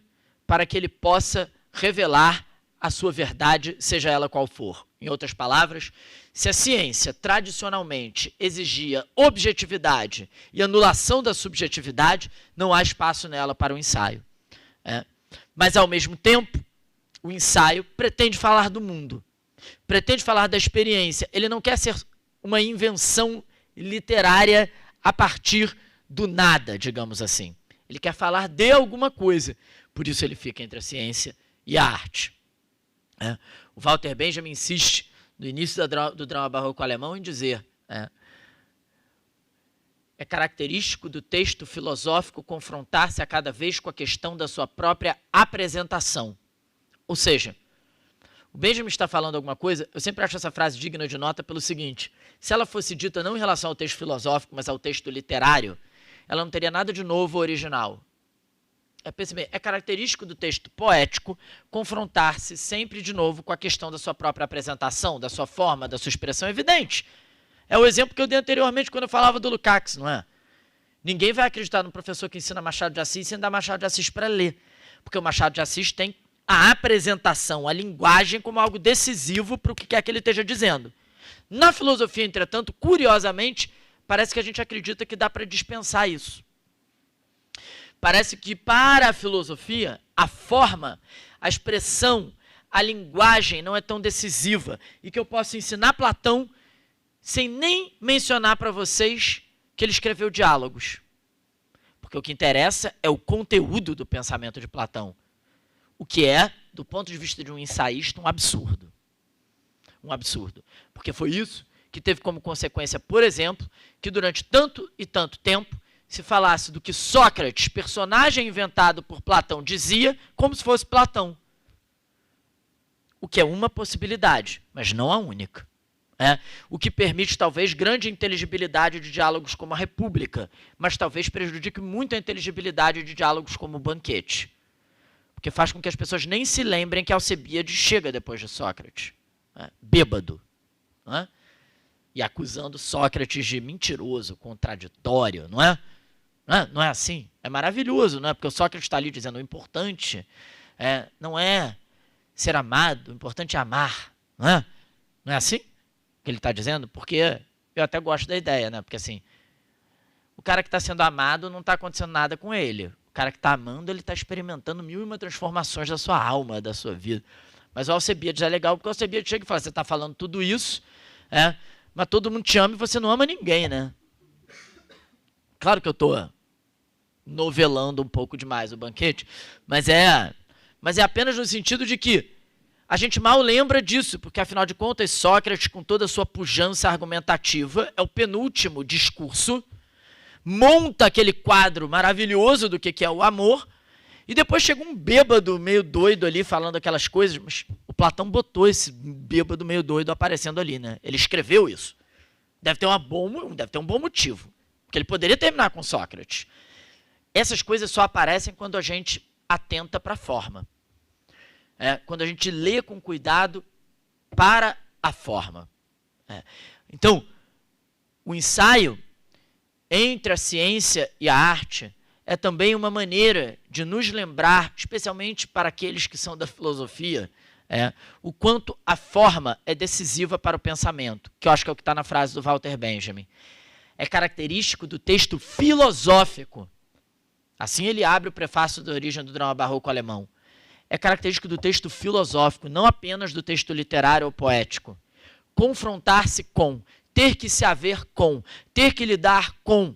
para que ele possa revelar a sua verdade, seja ela qual for. Em outras palavras, se a ciência tradicionalmente exigia objetividade e anulação da subjetividade, não há espaço nela para o ensaio. Mas, ao mesmo tempo, o ensaio pretende falar do mundo, pretende falar da experiência. Ele não quer ser uma invenção literária a partir do nada, digamos assim. Ele quer falar de alguma coisa. Por isso ele fica entre a ciência e a arte. O Walter Benjamin insiste, no início do drama barroco alemão, em dizer: é característico do texto filosófico confrontar-se a cada vez com a questão da sua própria apresentação. Ou seja, o Benjamin está falando alguma coisa, eu sempre acho essa frase digna de nota pelo seguinte: se ela fosse dita não em relação ao texto filosófico, mas ao texto literário, ela não teria nada de novo ou original. É característico do texto poético confrontar-se sempre de novo com a questão da sua própria apresentação, da sua forma, da sua expressão evidente. É o exemplo que eu dei anteriormente quando eu falava do Lukács, não é? Ninguém vai acreditar num professor que ensina Machado de Assis sem dar Machado de Assis para ler, porque o Machado de Assis tem a apresentação, a linguagem como algo decisivo para o que quer que ele esteja dizendo. Na filosofia, entretanto, curiosamente, parece que a gente acredita que dá para dispensar isso. Parece que para a filosofia, a forma, a expressão, a linguagem não é tão decisiva e que eu posso ensinar Platão sem nem mencionar para vocês que ele escreveu diálogos. Porque o que interessa é o conteúdo do pensamento de Platão. O que é, do ponto de vista de um ensaísta, um absurdo. Um absurdo. Porque foi isso que teve como consequência, por exemplo, que durante tanto e tanto tempo se falasse do que Sócrates, personagem inventado por Platão, dizia como se fosse Platão. O que é uma possibilidade, mas não a única. O que permite, talvez, grande inteligibilidade de diálogos como a República, mas talvez prejudique muito a inteligibilidade de diálogos como o Banquete. Porque faz com que as pessoas nem se lembrem que Alcebíades chega depois de Sócrates, bêbado, e acusando Sócrates de mentiroso, contraditório, não é? Não é assim? É maravilhoso, não é? Porque o Sócrates está ali dizendo: o importante não é ser amado, o importante é amar, não é? Não é assim que ele está dizendo? Porque eu até gosto da ideia, né? Porque assim, o cara que está sendo amado não está acontecendo nada com ele. O cara que está amando, ele está experimentando 1001 transformações da sua alma, da sua vida. Mas o Alcebíades é legal, porque o Alcebíades chega e fala: você está falando tudo isso, mas todo mundo te ama e você não ama ninguém, né? Claro que eu estou novelando um pouco demais o Banquete, mas é apenas no sentido de que a gente mal lembra disso, porque, afinal de contas, Sócrates, com toda a sua pujança argumentativa, é o penúltimo discurso, monta aquele quadro maravilhoso do que é o amor, e depois chega um bêbado meio doido ali falando aquelas coisas, mas o Platão botou esse bêbado meio doido aparecendo ali, né? Ele escreveu isso. Deve ter um bom motivo, porque ele poderia terminar com Sócrates. Essas coisas só aparecem quando a gente atenta para a forma. Quando a gente lê com cuidado para a forma. Então, o ensaio entre a ciência e a arte é também uma maneira de nos lembrar, especialmente para aqueles que são da filosofia, o quanto a forma é decisiva para o pensamento, que eu acho que é o que está na frase do Walter Benjamin. É característico do texto filosófico. Assim ele abre o prefácio da Origem do Drama Barroco Alemão. É característico do texto filosófico, não apenas do texto literário ou poético. Confrontar-se com, ter que se haver com, ter que lidar com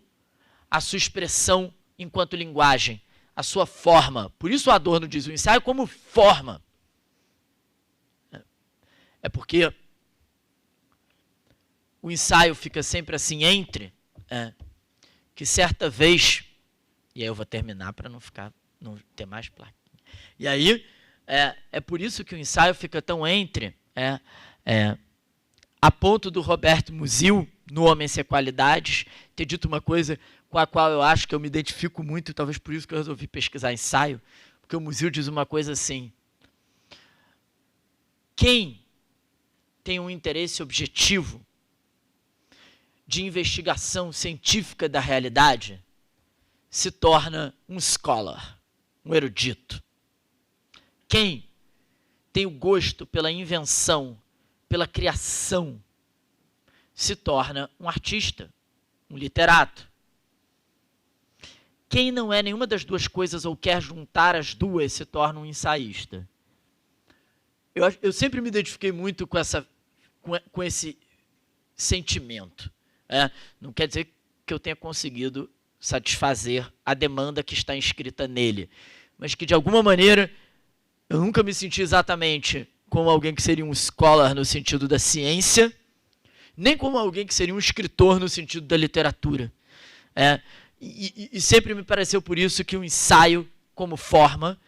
a sua expressão enquanto linguagem, a sua forma. Por isso o Adorno diz o ensaio como forma. É porque o ensaio fica sempre assim entre, que certa vez, e aí eu vou terminar para não ter mais placa. E aí, é por isso que o ensaio fica tão entre, a ponto do Roberto Musil, no Homem Sem Qualidades, ter dito uma coisa com a qual eu acho que eu me identifico muito, talvez por isso que eu resolvi pesquisar ensaio, porque o Musil diz uma coisa assim: quem tem um interesse objetivo de investigação científica da realidade se torna um scholar, um erudito. Quem tem o gosto pela invenção, pela criação, se torna um artista, um literato. Quem não é nenhuma das duas coisas ou quer juntar as duas se torna um ensaísta. Eu sempre me identifiquei muito com esse sentimento. Não quer dizer que eu tenha conseguido satisfazer a demanda que está inscrita nele, mas que, de alguma maneira, eu nunca me senti exatamente como alguém que seria um scholar no sentido da ciência, nem como alguém que seria um escritor no sentido da literatura. E sempre me pareceu por isso que o ensaio como forma,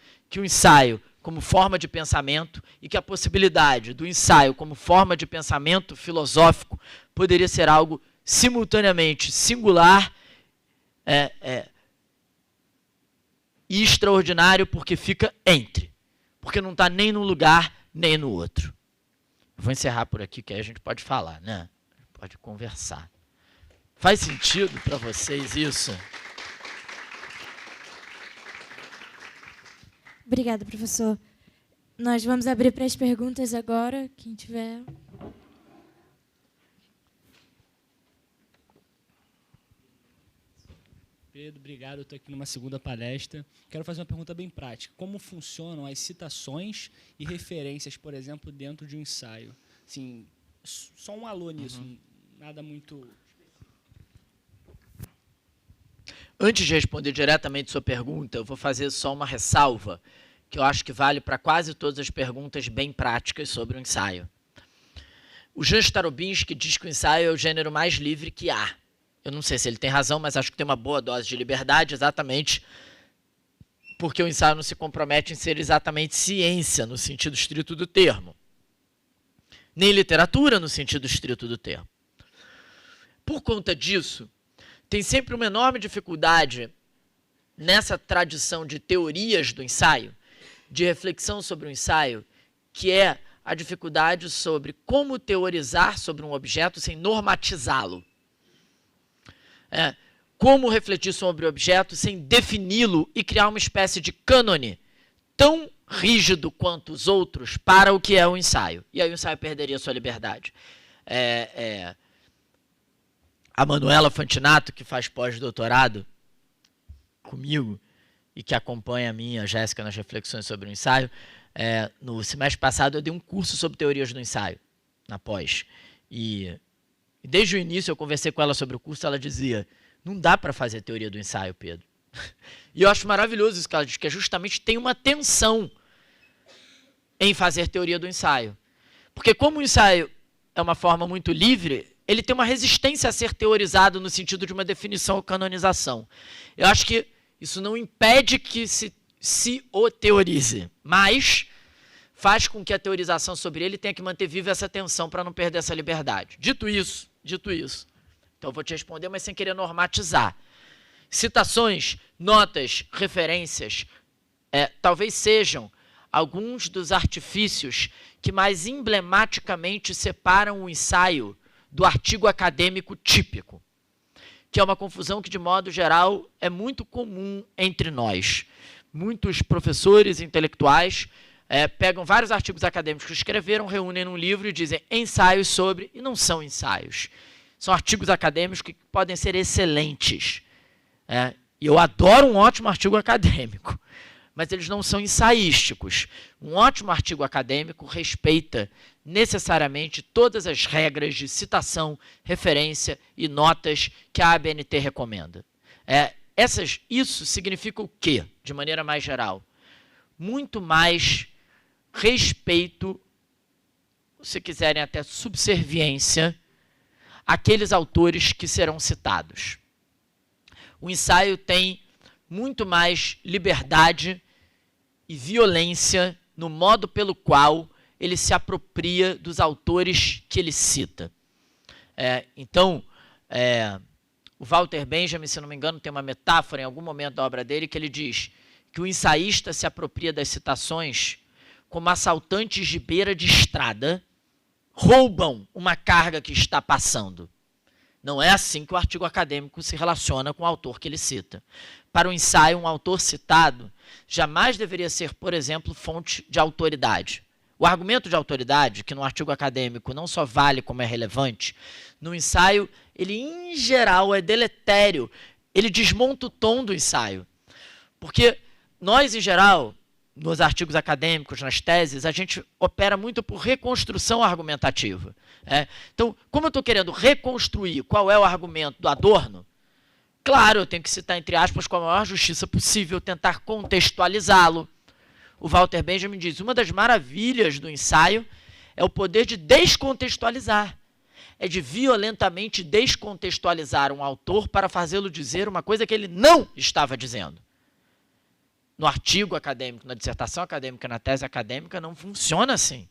de pensamento, e que a possibilidade do ensaio como forma de pensamento filosófico poderia ser algo simultaneamente singular e extraordinário, porque fica porque não está nem num lugar nem no outro. Vou encerrar por aqui, que aí a gente pode falar, né? Pode conversar. Faz sentido para vocês isso? Obrigada, professor. Nós vamos abrir para as perguntas agora, quem tiver. Pedro, obrigado. Eu estou aqui numa segunda palestra. Quero fazer uma pergunta bem prática. Como funcionam as citações e referências, por exemplo, dentro de um ensaio? Assim, só um alô nisso, nada muito... Antes de responder diretamente sua pergunta, eu vou fazer só uma ressalva, que eu acho que vale para quase todas as perguntas bem práticas sobre o ensaio. O Jan Starobinski diz que o ensaio é o gênero mais livre que há. Eu não sei se ele tem razão, mas acho que tem uma boa dose de liberdade, exatamente porque o ensaio não se compromete em ser exatamente ciência, no sentido estrito do termo, nem literatura, no sentido estrito do termo. Por conta disso, tem sempre uma enorme dificuldade nessa tradição de teorias do ensaio, de reflexão sobre o ensaio, que é a dificuldade sobre como teorizar sobre um objeto sem normatizá-lo. Como refletir sobre o objeto sem defini-lo e criar uma espécie de cânone tão rígido quanto os outros para o que é o ensaio. E aí o ensaio perderia sua liberdade. A Manuela Fantinato, que faz pós-doutorado comigo e que acompanha a mim, a Jéssica, nas reflexões sobre o ensaio, no semestre passado eu dei um curso sobre teorias do ensaio, na pós. E desde o início eu conversei com ela sobre o curso, ela dizia: não dá para fazer teoria do ensaio, Pedro. E eu acho maravilhoso isso que ela diz, que justamente tem uma tensão em fazer teoria do ensaio. Porque como o ensaio é uma forma muito livre, ele tem uma resistência a ser teorizado no sentido de uma definição ou canonização. Eu acho que isso não impede que se o teorize, mas faz com que a teorização sobre ele tenha que manter viva essa tensão para não perder essa liberdade. Dito isso, então eu vou te responder, mas sem querer normatizar. Citações, notas, referências, talvez sejam alguns dos artifícios que mais emblematicamente separam o ensaio do artigo acadêmico típico, que é uma confusão que, de modo geral, é muito comum entre nós. Muitos professores intelectuais pegam vários artigos acadêmicos que escreveram, reúnem num livro e dizem ensaios sobre, e não são ensaios. São artigos acadêmicos que podem ser excelentes. E eu adoro um ótimo artigo acadêmico, mas eles não são ensaísticos. Um ótimo artigo acadêmico respeita necessariamente todas as regras de citação, referência e notas que a ABNT recomenda. Isso significa o quê, de maneira mais geral? Muito mais respeito, se quiserem até subserviência, àqueles autores que serão citados. O ensaio tem muito mais liberdade e violência no modo pelo qual ele se apropria dos autores que ele cita. Então, o Walter Benjamin, se não me engano, tem uma metáfora em algum momento da obra dele que ele diz que o ensaísta se apropria das citações como assaltantes de beira de estrada roubam uma carga que está passando. Não é assim que o artigo acadêmico se relaciona com o autor que ele cita. Para o ensaio, um autor citado jamais deveria ser, por exemplo, fonte de autoridade. O argumento de autoridade, que no artigo acadêmico não só vale como é relevante, no ensaio, ele em geral é deletério. Ele desmonta o tom do ensaio. Porque nós, em geral, nos artigos acadêmicos, nas teses, a gente opera muito por reconstrução argumentativa. Então, como eu estou querendo reconstruir qual é o argumento do Adorno, claro, eu tenho que citar, entre aspas, com a maior justiça possível, tentar contextualizá-lo. O Walter Benjamin diz, uma das maravilhas do ensaio é o poder de descontextualizar. É de violentamente descontextualizar um autor para fazê-lo dizer uma coisa que ele não estava dizendo. No artigo acadêmico, na dissertação acadêmica, na tese acadêmica, não funciona assim.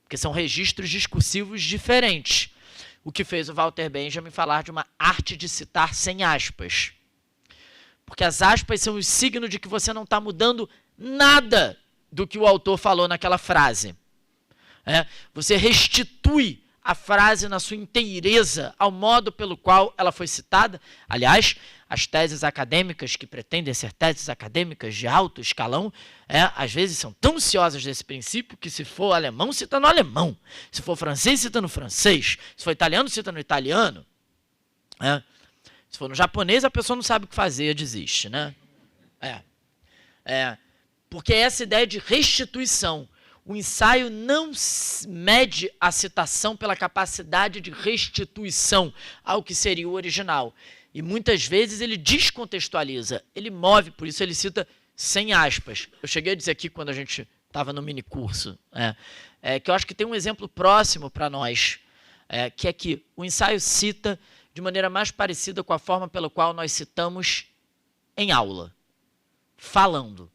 Porque são registros discursivos diferentes. O que fez o Walter Benjamin falar de uma arte de citar sem aspas. Porque as aspas são o signo de que você não está mudando nada do que o autor falou naquela frase. Você restitui a frase na sua inteireza ao modo pelo qual ela foi citada. Aliás, as teses acadêmicas que pretendem ser teses acadêmicas de alto escalão, às vezes são tão ciosas desse princípio que se for alemão, cita no alemão. Se for francês, cita no francês. Se for italiano, cita no italiano. Se for no japonês, a pessoa não sabe o que fazer, desiste. Né? Porque essa ideia de restituição. O ensaio não mede a citação pela capacidade de restituição ao que seria o original. E muitas vezes ele descontextualiza, ele move, por isso ele cita sem aspas. Eu cheguei a dizer aqui quando a gente estava no minicurso, que eu acho que tem um exemplo próximo para nós, que é que o ensaio cita de maneira mais parecida com a forma pela qual nós citamos em aula, falando.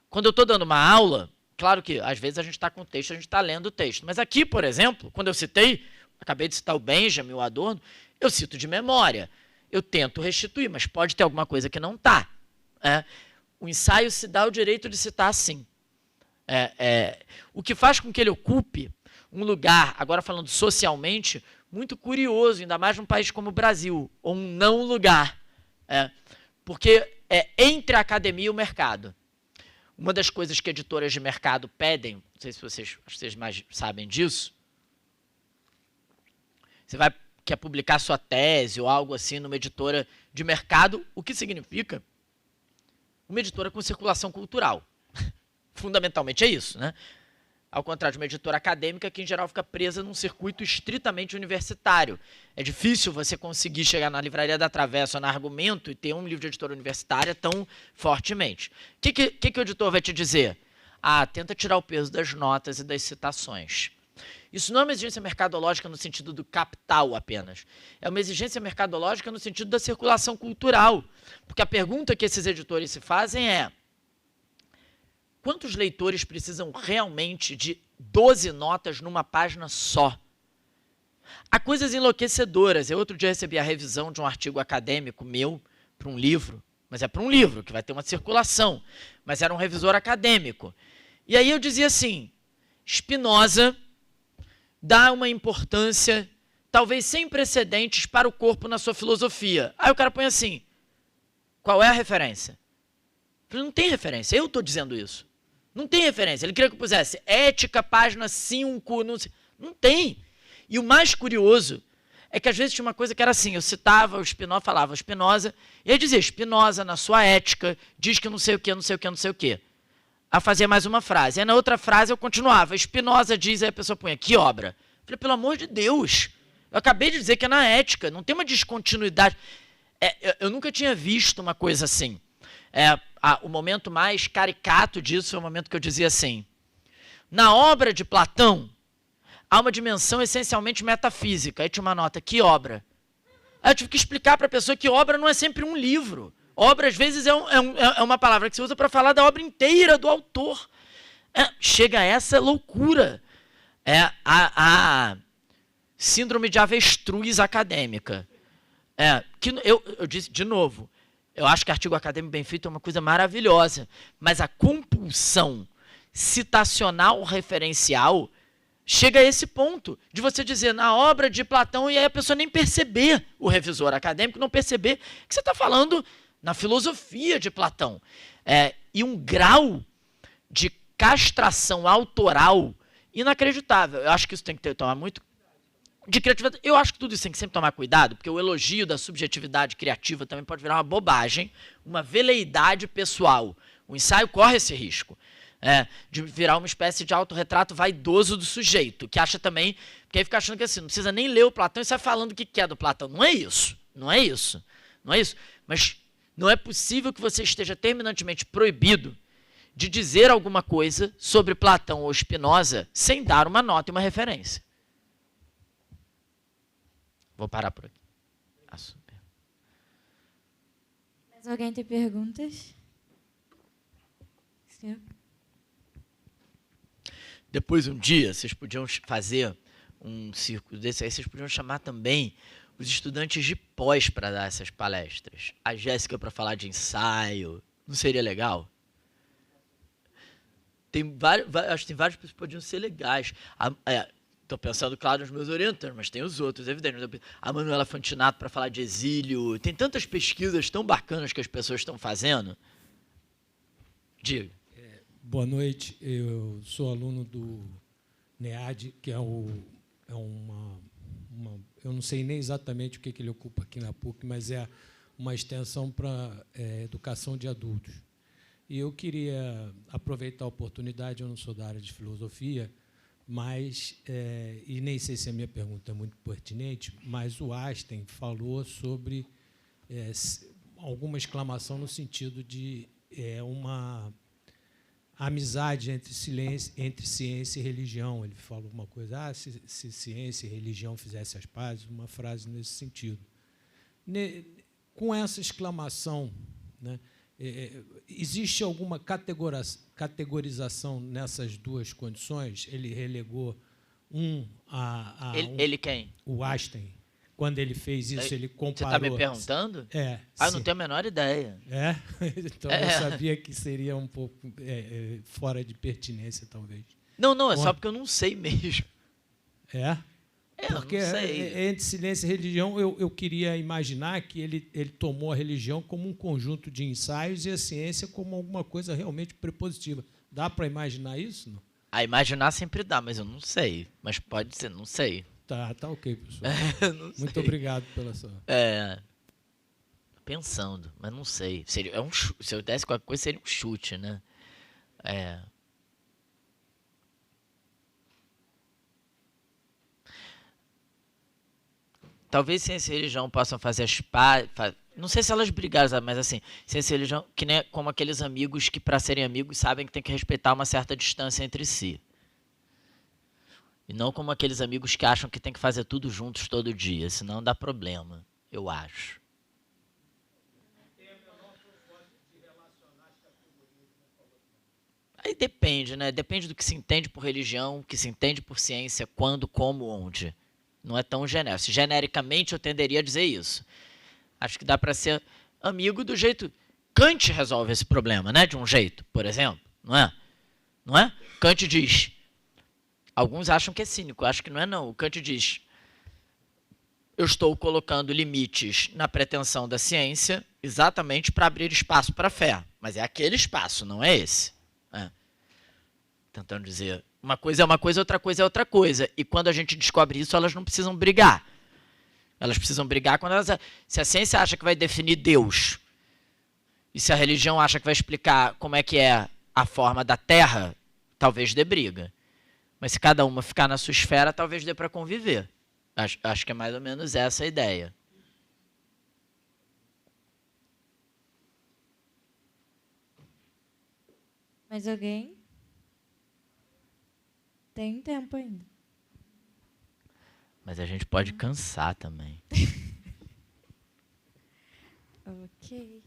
Quando eu estou dando uma aula, claro que às vezes a gente está com o texto, a gente está lendo o texto. Mas aqui, por exemplo, quando eu citei, acabei de citar o Benjamin, o Adorno, eu cito de memória. Eu tento restituir, mas pode ter alguma coisa que não está. O ensaio se dá o direito de citar assim. O que faz com que ele ocupe um lugar, agora falando socialmente, muito curioso, ainda mais num país como o Brasil, ou um não lugar. Porque é entre a academia e o mercado. Uma das coisas que editoras de mercado pedem, não sei se vocês mais sabem disso, você quer publicar sua tese ou algo assim numa editora de mercado, o que significa uma editora com circulação cultural. Fundamentalmente é isso, né? Ao contrário de uma editora acadêmica que, em geral, fica presa num circuito estritamente universitário. É difícil você conseguir chegar na Livraria da Travessa ou na Argumento e ter um livro de editora universitária tão fortemente. O que o editor vai te dizer? Tenta tirar o peso das notas e das citações. Isso não é uma exigência mercadológica no sentido do capital apenas. É uma exigência mercadológica no sentido da circulação cultural. Porque a pergunta que esses editores se fazem é: quantos leitores precisam realmente de 12 notas numa página só? Há coisas enlouquecedoras. Eu outro dia recebi a revisão de um artigo acadêmico meu para um livro, mas é para um livro que vai ter uma circulação, mas era um revisor acadêmico. E aí eu dizia assim, Spinoza dá uma importância talvez sem precedentes para o corpo na sua filosofia. Aí o cara põe assim, qual é a referência? Eu falei, não tem referência, eu estou dizendo isso. Não tem referência. Ele queria que eu pusesse Ética, página 5, não tem. E o mais curioso é que às vezes tinha uma coisa que era assim, eu citava o Spinoza, falava Spinoza, e aí dizia, Spinoza, na sua Ética, diz que não sei o que, não sei o que, não sei o que. Aí fazia mais uma frase. Aí na outra frase eu continuava, Spinoza diz, aí a pessoa punha, que obra? Eu falei, pelo amor de Deus, eu acabei de dizer que é na Ética, não tem uma descontinuidade. Eu nunca tinha visto uma coisa assim. O momento mais caricato disso foi o momento que eu dizia assim, na obra de Platão, há uma dimensão essencialmente metafísica. Aí tinha uma nota, que obra? Aí eu tive que explicar para a pessoa que obra não é sempre um livro. Obra, às vezes, é uma palavra que se usa para falar da obra inteira do autor. Chega a essa loucura. A síndrome de avestruz acadêmica. Que eu disse, de novo, eu acho que artigo acadêmico bem feito é uma coisa maravilhosa, mas a compulsão citacional referencial chega a esse ponto de você dizer na obra de Platão e aí a pessoa nem perceber, o revisor acadêmico não perceber que você está falando na filosofia de Platão. E um grau de castração autoral inacreditável. Eu acho que isso tem que tomar muito de criatividade. Eu acho que tudo isso tem que sempre tomar cuidado, porque o elogio da subjetividade criativa também pode virar uma bobagem, uma veleidade pessoal. O ensaio corre esse risco. De virar uma espécie de autorretrato vaidoso do sujeito, que acha também, porque aí fica achando que assim, não precisa nem ler o Platão e sai falando o que é do Platão. Não é isso. Mas não é possível que você esteja terminantemente proibido de dizer alguma coisa sobre Platão ou Spinoza sem dar uma nota e uma referência. Vou parar por aqui. Super. Mais alguém tem perguntas? Senhor? Depois, um dia, vocês podiam fazer um círculo desse, aí vocês podiam chamar também os estudantes de pós para dar essas palestras. A Jéssica para falar de ensaio. Não seria legal? Acho que tem vários que podiam ser legais. Estou pensando, claro, nos meus orientantes, mas tem os outros, evidente. A Manuela Fantinato para falar de exílio. Tem tantas pesquisas tão bacanas que as pessoas estão fazendo. Diga. Boa noite. Eu sou aluno do NEAD, que eu não sei nem exatamente o que ele ocupa aqui na PUC, mas é uma extensão para educação de adultos. E eu queria aproveitar a oportunidade, eu não sou da área de filosofia, mas, e nem sei se a minha pergunta é muito pertinente, mas o Einstein falou sobre alguma exclamação no sentido de uma amizade entre ciência e religião. Ele falou uma coisa, se ciência e religião fizessem as pazes, uma frase nesse sentido. Com essa exclamação, né, existe alguma categorização nessas duas condições? Ele relegou Ele quem? O Einstein. Quando ele fez isso, ele comparou... Você está me perguntando? Eu não tenho a menor ideia. Então, eu sabia que seria um pouco fora de pertinência, talvez. Não, é só porque eu não sei mesmo. Porque eu não sei. Entre ciência e religião, eu queria imaginar que ele tomou a religião como um conjunto de ensaios e a ciência como alguma coisa realmente prepositiva. Dá para imaginar isso? Não? A imaginar sempre dá, mas eu não sei. Mas pode ser, não sei. Tá ok, professor. Muito obrigado pela sua... Pensando, mas não sei. Se eu desse qualquer coisa, seria um chute, né? Talvez ciência e religião possam fazer as pazes. Não sei se elas brigaram, mas assim, ciência e religião, que nem como aqueles amigos que, para serem amigos, sabem que tem que respeitar uma certa distância entre si. E não como aqueles amigos que acham que tem que fazer tudo juntos todo dia, senão dá problema, eu acho. Aí depende, né? Depende do que se entende por religião, o que se entende por ciência, quando, como, onde. Não é tão genérico. Genericamente, eu tenderia a dizer isso. Acho que dá para ser amigo do jeito... Kant resolve esse problema, né? De um jeito, por exemplo. Não é? Kant diz... Alguns acham que é cínico, acho que não é não. O Kant diz, eu estou colocando limites na pretensão da ciência exatamente para abrir espaço para a fé. Mas é aquele espaço, não é esse. Tentando dizer, uma coisa é uma coisa, outra coisa é outra coisa. E quando a gente descobre isso, elas não precisam brigar. Elas precisam brigar quando elas... Se a ciência acha que vai definir Deus, e se a religião acha que vai explicar como é que é a forma da Terra, talvez dê briga. Mas se cada uma ficar na sua esfera, talvez dê para conviver. Acho que é mais ou menos essa a ideia. Mais alguém? Tem tempo ainda. Mas a gente pode cansar também. Ok.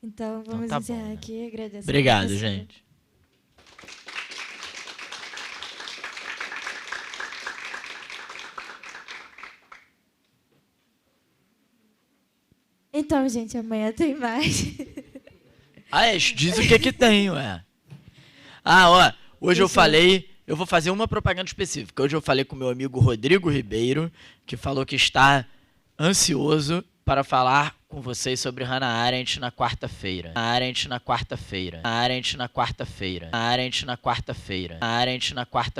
Então, vamos tá bom, encerrar né? aqui. Agradeço. Obrigado, professor. gente. Então, gente, amanhã tem mais. Diz o que tem, ué. Ó, hoje eu Isso. falei, eu vou fazer uma propaganda específica. Hoje eu falei com meu amigo Rodrigo Ribeiro, que falou que está ansioso para falar com vocês sobre Hannah Arendt na quarta-feira. Hannah Arendt na quarta-feira. Hannah Arendt na quarta-feira. Hannah Arendt na quarta-feira. Hannah Arendt na quarta-feira.